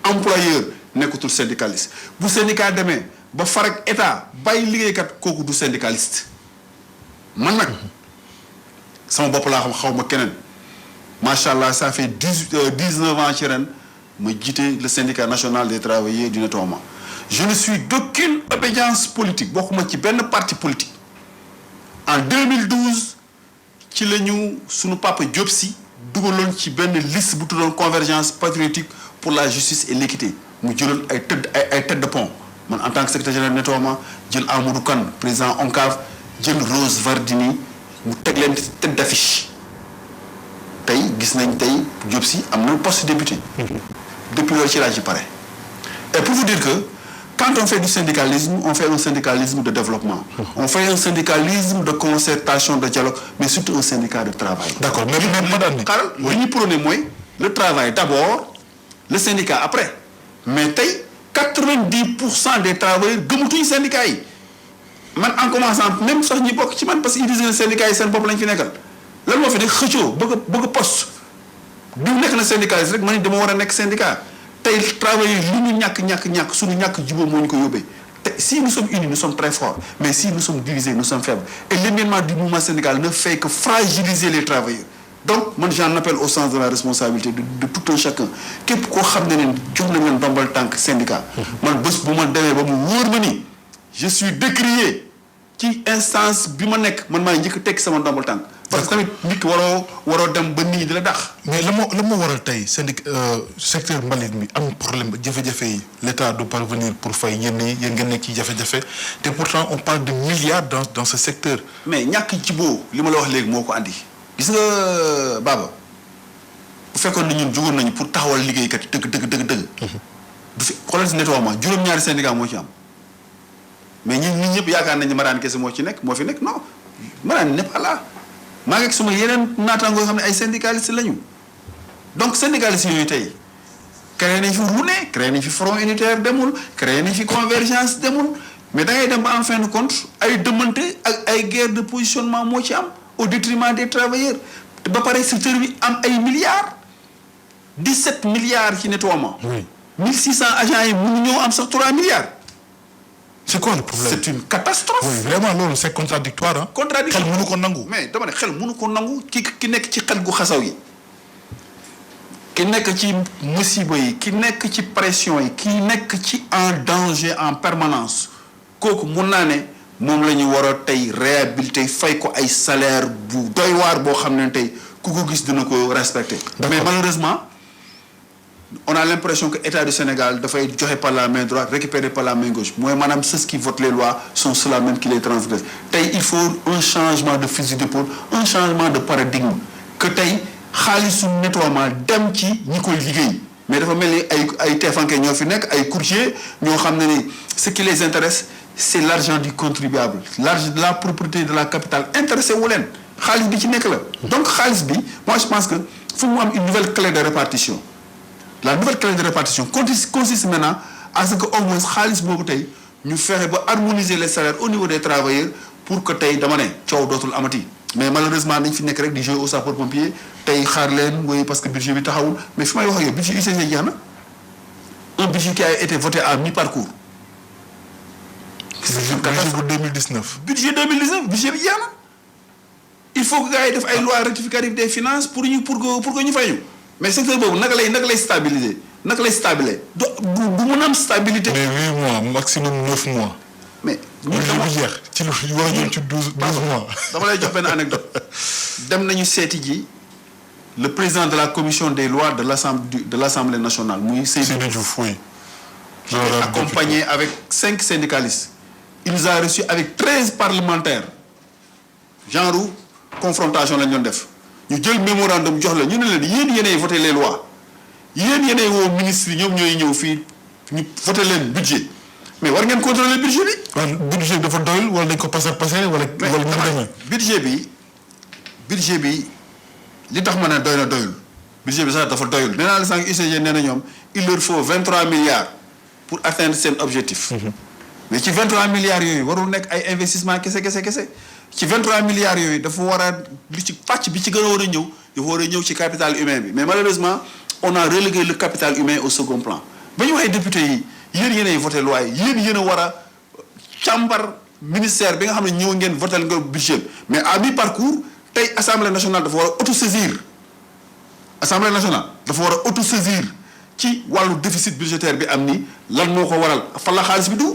employeur nekkatul syndicaliste bu syndicat demee ba far ak état bàyyi liggéeykat kooku du syndicaliste man nag sama bopp laa xam xaw ma keneen macha allah ça fait 19 ans ci ren ma jiite le syndicat national des travailleurs du nettoiement je ne suis d'aucune obédience politique bokkuma ci benn parti politique en 2012 ci la ñu sunu papa Diop Sy dugaloon ci benn liste bu tuddoon convergence patriotique pour la justice et l'équité mu jëloon ay tête de pont man en tant que secrétaire général nettoiement jël Amadou Kane président ONCAV jël Rose Wardini mu teg leen tête d'affiche tey gis nañ tey Diop Sy am na poste député depuis loolu ci laa ci pare et pour vous dire que quand on fait du syndicalisme on fait un syndicalisme de développement on fait un syndicalisme de concertation de dialogue mais surtout un syndicat de travail. D'accord mais madame ni xaaral li ñu prôné mooy le travail d'abord le syndicat après mais tey 90% des travailleurs gëmatuñu syndicats yi man en commençant même sax ñi bokk ci man parce que ils disent que syndicats yi seen bopp lañ fi nekkal lan moo fi nekk xëccoo bëgg poste du nekk na syndicaliste rek man dama war a nekk syndicat tey travailleurs li ñu ñàkk suñu ñàkk jubóo moo ñu ko yóbbee te si nous sommes unis nous sommes très forts mais si nous sommes divisés nous sommes faibles et l'émiettement du mouvement syndical ne fait que fragiliser les travailleurs donc man j'en appelle au sens de la responsabilité de tout un chacun képp koo xam ne ne jox nañ leen ndombal tànk syndicat man bés bu ma demee ba mu wóor ma ni je suis décrié ci instance bi ma nekk man maa njëkk tekki sama ndombal tànk parce que tamit nit ki waroo dem ba nii di la dax mais la moo waral tey secteur mbalit mi am problème jafe-jafe yi l'État doit parvenir pour fay yéen nga nekk ci jafe-jafe te pourtant on parle de milliards dans ce secteur. mais ñàkk ci boo li ma la wax léegi moo ko andi gis nga Baba bu fekkoon ne ñun jugoon nañu pour taxawal liggéeykat yi dëgg du fi xoolal si nettoiement juróom-ñaari syndicat moo ci am mais ñun ñëpp yaakaar nañu Marane kese moo fi nekk non Marane n'est pas là maa ngi ak suma yeneen naataangoo yoo xam ne ay syndicalistes lañu donc syndicalistes yooyu tey créé nañ fi Roune créé nañ fi front unitaire demul créé nañ fi convergence demul mais da ngay dem ba en fin de compte ay demante ak ay guerre de positionnement moo ci am au détriment des travailleurs te ba pare secteur bi am ay milliards 17 milliards ci nettoiement. oui 1600 agents yi mënuñoo am sax 3 milliards. c'est quoi le problème c'est une catastrophe. oui vraiment loolu c'est contradictoire ah. contradictoire xel mënu ko nangu. mais dama ne xel mënu ko nangu ki nekk ci xel gu xasaw yi ki nekk ci musiba yi ki nekk ci pression yi ki nekk ci en danger en permanence kooku mun naa ne moom la ñu war a tey réhabiliter fay ko ay salaire bu doy waar boo xam ne tey ku ko gis dina ko respecter. mais malheureusement on a l'impression que État du Sénégal dafay joxe par la main droite récupérer par la main gauche mooy maanaam ceux qui votent les lois sont ceux-là même qui les transgressent tey il faut un changement de fusil d'épaule un changement de paradigme que tey xaalisu nettoiement dem ci ñi koy liggéey mais dafa mel ni ay teefanke ñoo fi nekk ay courtiers ñoo xam ne ni ce qui les intéresse c'est l'argent du contribuable l'argent de la propriété de la capitale intéressé wu leen xaalis bi ci nekk la donc xaalis bi moi je pense que fu mu am une nouvelle clé de répartition la nouvelle clé de répartition consiste maintenant à ce que au moins xaalis boobu tey ñu fexe ba harmoniser les salaires au niveau des travailleurs pour que tey dama ne coow dootul amati mais malheureusement dañ fi nekk rek di jouer au sapeur-pompier tey xaar leen mooy parce que budget bi taxawul mais fi may wax ak yow budget UCG jeex na un budget qui a été voté à mi-parcours. budget pour 2019. budget 2019 budget bi jeex na il faut que gars yi def ay lois rectificatives des finances pour que ñu fay ñu mais secteur boobu naka lay stabiliser naka lay stabiler du mën a am stabilité. mais 8 mois maximum 9 mois. mais budget bi jeex ci lu war a jëm ci 12 mois. dama lay jox benn anecdote dem nañu seeti ji le président de la commission des lois de l'Assemblée nationale muy Seydou Diouf oui. accompagné avec 5 syndicalistes il nous a reçus avec 13 parlementaires genre confrontation lañ doon def ñu jël mémorandum jox la ñu ne leen yéen yéenay voté les lois yéen yéenay woo ministre yi ñoom ñooy ñëw fii ñu voté leen budget mais war ngeen contrôler budget bi. waaw budget bi dafa doyul wala dañ ko passer wala ñu demee. budget bi li tax ma ne doy na doyul budget bi sax dafa doyul nee naa la sànq UCG nee na ñoom il leur faut 23 milliards pour atteindre seen objectif. mais ci 23 milliards yooyu warul nekk ay investissement kese ci 23 milliards yooyu dafa war a li ci pàcc bi ci gën a war a ñëw dafa war a ñëw ci capital humain bi mais malheureusement on a relégué le capital humain au second plan ba ñu waxee député yi yéen a voté loi yi yéen a war a càmbar ministère bi nga xam ne ñëw ngeen voté nga budget mais à mi-parcours tey assemblée nationale dafa war a autosaisir ci ci wàllu déficit budgétaire bi am ni lan moo ko waral fan la xaalis bi du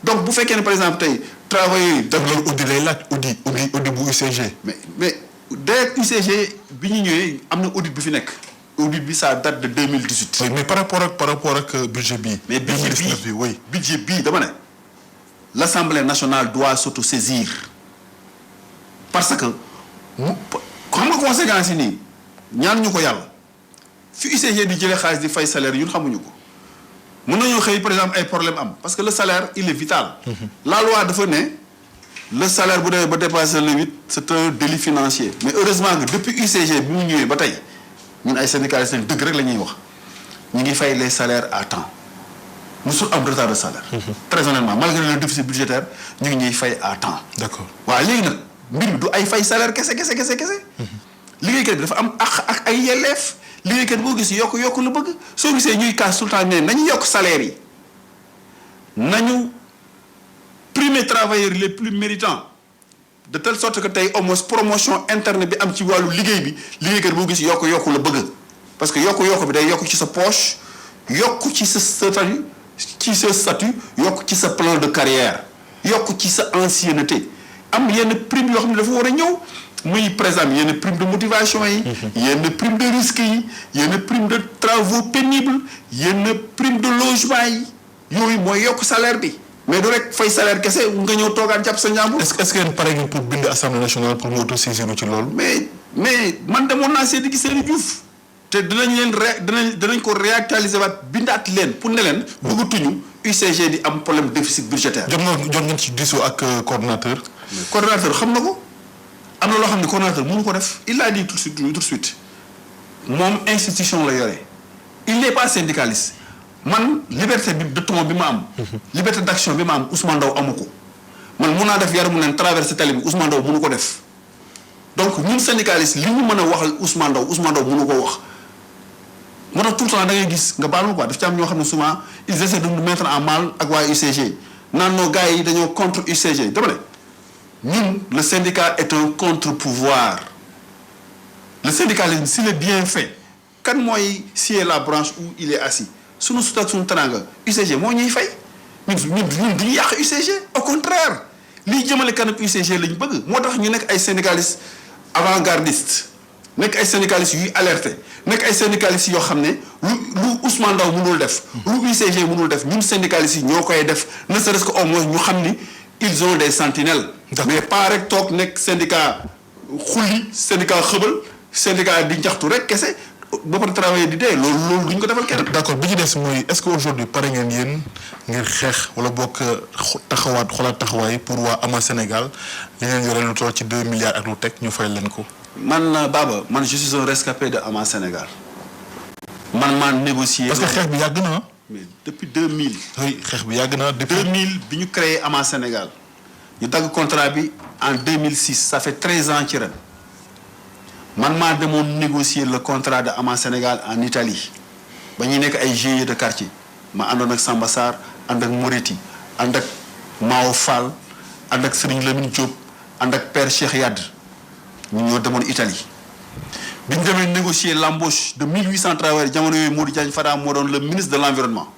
donc bu fekkee ne par exemple tey travailleurs yi. donc loolu audit lay laaj audit bu UCG. mais dès UCG bi ñu ñëwee am na audit bi fi nekk. audit bi ça date de 2018. oui mais par rapport ak budget bii. mais budget bii dama ne l'Assemblée nationale doit s'autosaisir parce que xam nga conséquences yi nii ñaan ñu ko yàlla fi UCG di jëlee xaalis di fay salaire ñun xamuñu ko mën nañoo xëy par exemple ay problème am parce que le salaire il est vital. La loi dafa ne le salaire bu demee ba dépasser le 8 c'est un délit financier mais heureusement que depuis UCG bi mu ñëwee ba tey. ñun ay syndicalistes lañ dëgg rek la ñuy wax ñu ngi fay les salaires à temps musul am retard de salaire. Très honnêtement malgré le déficit budgétaire ñu ngi ñuy fay à temps. d'accord waaw léegi nag mbir mi du ay fay salaire kese. liggéeykat bi dafa am ak ay yelleef liggéeykat boo gis yokk la bëgg soo gisee ñuy kaas tout le temps ne nañu yokk salaire yi nañu primer travailleurs les plus méritants. de telle sorte que tey au moins promotion interne bi am ci wàllu liggéey bi liggéeykat boo gis yokk la bëgg parce que yokk bi day yokk ci sa poche yokk ci sa statut yokk ci sa plan de carrière yokk ci sa ancienneté am yenn prime yoo xam ne dafa war a ñëw muy par exemple yenn prime de motivation yi yenn prime de risque yi yenn prime de travaux pénibles yenn prime de logement yi yooyu mooy yokk salaire bi mais du rek fay salaire kese nga ñëw toogaat jàpp sa njàmbur. est-ce que yéen pare ngeen pour bind assemblée nationale pour mu autosaisir ci loolu. mais man demoon naa seeti gi Seydou Diouf te dinañ ko réactualiser waat bindaat leen pour ne leen. bëggatuñu UCG di am problème déficit budgétaire. jot ngeen ci diisoo ak coordonnateur. coordonnateur xam na ko am na loo xam ne coordonnateur mënu ko def il l'a dit tout de suite moom institution la yore il n'est pas syndicaliste. man liberté de ton bi ma am. liberté d'action bi ma am Ousmane Ndaw amu ko man mun naa def yaramu leen traversé tali bi Ousmane Ndaw mënu ko def donc ñun syndicalistes li ñu mën a waxal Ousmane Ndaw mënu ko wax. moo tax tout le temps da ngay gis nga baal ma quoi daf ci am ñoo xam ne souvent ils essaient de nous mettre en mal ak waa UCG naan noo gars yi dañoo contre UCG dama ne ñun le syndicat est un contre-pouvoir le syndicalisme s'il est bien fait kan mooy scier la branche où il est assis. sunu sut ak sunu teraanga UCG moo ñuy fay ñun du ñu yàq UCG au contraire liy jëmale kanam UCG lañ bëgg moo tax ñu nekk ay syndicalistes avant-gardistes nekk ay syndicalistes yuy alerter nekk ay syndicalistes yoo xam ne lu Ousmane Ndaw mënul def. lu UCG mënul def ñun syndicalistes yi ñoo koy def ne serait-ce que au moins ñu xam ni ils ont des sentinelles. mais pas rek toog nekk syndicat xulli syndicat xëbal syndicat di njaxtu rek kese. ba pare travailler di dee loolu duñ ko defal kenn. d'accord bi ci des mooy est-ce que aujourd'hui pare ngeen yéen ngir xeex wala bokk xoolaat taxawaay pour waa Ama Sénégal li ngeen yore lu toll ci 2 milliards ak lu teg ñu fay leen ko. man Baba je suis un rescapé de Ama Sénégal. maa négocié. parce que xeex bi yàgg na. mais depuis 2000. oui xeex bi yàgg na depuis 2000 bi ñu créé Ama Sénégal ñu dagg contrat bi en 2006 ça fait 13 ans ci ren. maa demoon négocier le contrat de Ama Sénégal en Italie ba ñuy nekk ay GIE de quartier ma àndoon ak Samba Sarr ànd ak Moretti ànd ak Mao Fall ànd ak Serigne Lamine Diop ànd ak Père Cheikh Yad ñu ñoo demoon Italie bi ñu demee négocier l'embauche de 1800 travailleurs jamono yooyu Modou Diagne Fada moo doon le ministre de l'environnement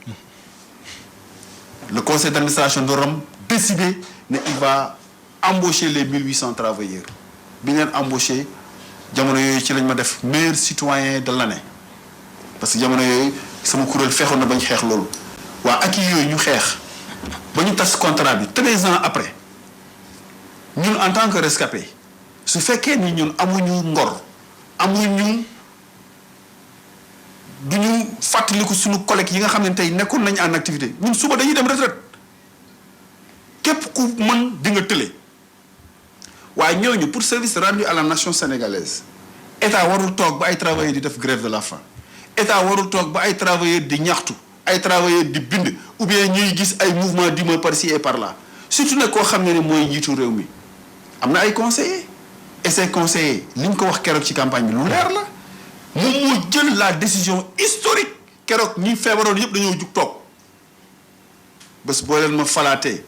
le conseil d'administration de Rome décidé ne il va embaucher les 1800 travailleurs bi ñu leen embauché jamono yooyu ci lañ ma def meilleur citoyen de l'année parce que jamono yooyu sama kuréel fexoon na bañ xeex loolu waa ak yooyu ñu xeex ba ñu tas contrat bi 13 ans après ñun en tant que rescapé su fekkee ni ñun amuñu ngor amuñu duñu fàttaliku suñu collègues yi nga xam ne tey nekkoon nañu en activité ñun suba dañuy dem retraite képp ku mën di nga tële waaye ñooñu pour service rendu à la nation sénégalaise état warul toog ba ay travailleurs di def grève de la faim état warul toog ba ay travailleurs di ñaxtu ay travailleurs di bind ou bien ñuy gis ay mouvement d'humeur par-ci et par-là surtout nag koo xam ne ni mooy njiitu réew mi am na ay conseillers et ces conseillers li ñu ko wax keroog ci campagne bi lu leer la moom moo jël la décision historique keroog ñi feebaroon yëpp dañoo jug toog bés boo leen ma falaatee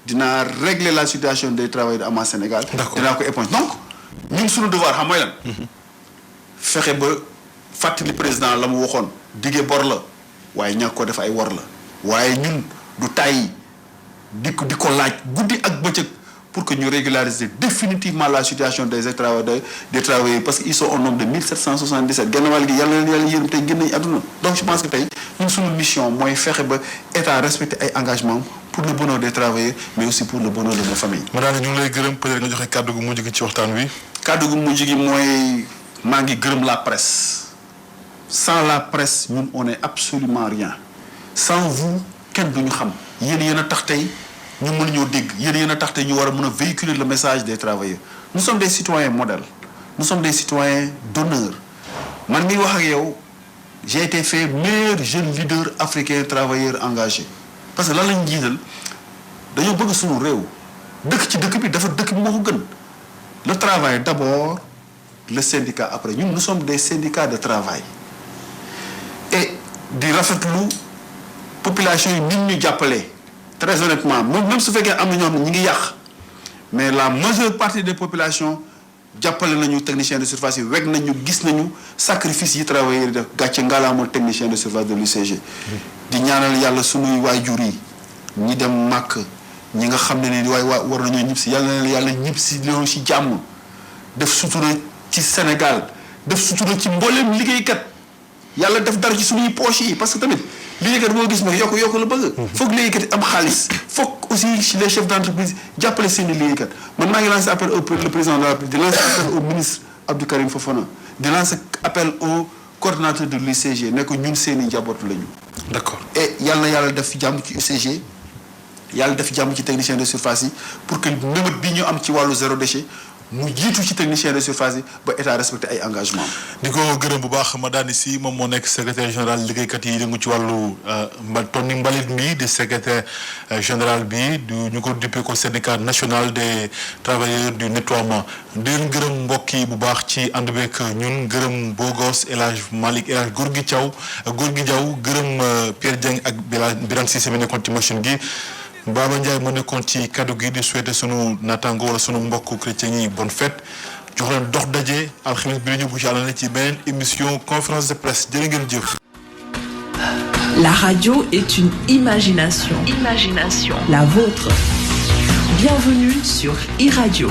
dinaa régler la situation des travailleurs de Ama Sénégal. dinaa ko éponge donc ñun suñu devoir xam mooy lan. fexe ba fàttali président la mu waxoon. dige bor la waaye ñàkk ko def ay wor la waaye ñun du tàyyi di ko laaj guddi ak bëccëg pour que ñu régulariser définitivement la situation des travailleurs parce que ils sont au nombre de 1777 genn wàll gi yàlla yërëm tey génn nañu àdduna donc je pense que tey ñun suñu mission mooy fexe ba état respecter ay engagements pour le bonheur des travailleurs mais aussi pour le bonheur de nos familles. madame ñu ngi lay gërëm peut-être nga joxe kàddu gu mujj gi ci waxtaan wi. kàddu gu mujj gi mooy maa ngi gërëm la presse sans la presse ñun on est absolument rien sans vous kenn duñu xam yéen a tax tey ñu mën ñoo dégg yéen a tax tey ñu war a mën a véhiculer le message des travailleurs nous sommes des citoyens modèles nous sommes des citoyens d'honneur man miy wax ak yow j'ai été fait meilleur jeune leader africain travailleur engagé parce que lan lañ jiital dañoo bëgg suñu réew dëkk ci dëkk bi dafa dëkk bi moo ko gën le travail d'abord le syndicat après ñun nous sommes des syndicats de travail et di rafetlu population yi nit ñu jàppale très honnêtement même su fekkee am na ñoo xam ne ñi ngi yàq mais la majeure partie des populations jàppale nañu technicien de surface yi weg nañu gis nañu sacrifice yi travailleurs yi def gàcce ngaalaamal technicien de surface de l'UCG di ñaanal yàlla sunuy waajur yi ñi dem màkk ñi nga xam ne ni waay war nañoo ñib si yàlla na yàlla ñib si loolu si jàmm def sutura ci Sénégal def sutura ci mbooleem liggéeykat yàlla def dara ci suñuy poches yi parce que tamit liggéeykat boo gis nag yokk la bëgg. foog liggéeykat yi am xaalis foog aussi les chefs d'entreprise jàppale seeni liggéeykat man maa ngi lancé appel au le président de la République di lancé appel au ministre Abdou Karim Fofana di lancé appel au coordonnateur de l'UCG ne ko ñun seeni njaboot lañu. d'accord et yàlla def jàmm ci UCG yàlla def jàmm ci technicien de surface yi pour que mébét bi ñu am ci wàllu zéro déchet mu jiitu ci technicien de surface yi ba état respecté ay engagement di ko gërëm bu baax Madani Sy moom moo nekk secrétaire général liggéeykat yi yëngu ci wàllu tonni mbalit mi di secrétaire général bi ñu ko duppee ko syndicat national des travailleurs du nettoiement di leen gërëm mbokk yi bu baax ci ànd beeg ñun gërëm Bogos El Hadj Malick El Hadj Gorgui Diaw gërëm Pierre Dieng ak Birane Cissé mi nekkoon ci machine gi Baba Ndiaye ma nekkoon ci kaddu gi di souhaiter sunu naataango wala sunu mbokku chrétien yi bonne fête jox leen dox daje alxames bi ñu bu ci àll na ci beneen émission conférence de presse jërë ngeen jëf. La radio est une imagination. La vôtre. Bienvenue sur iRadio.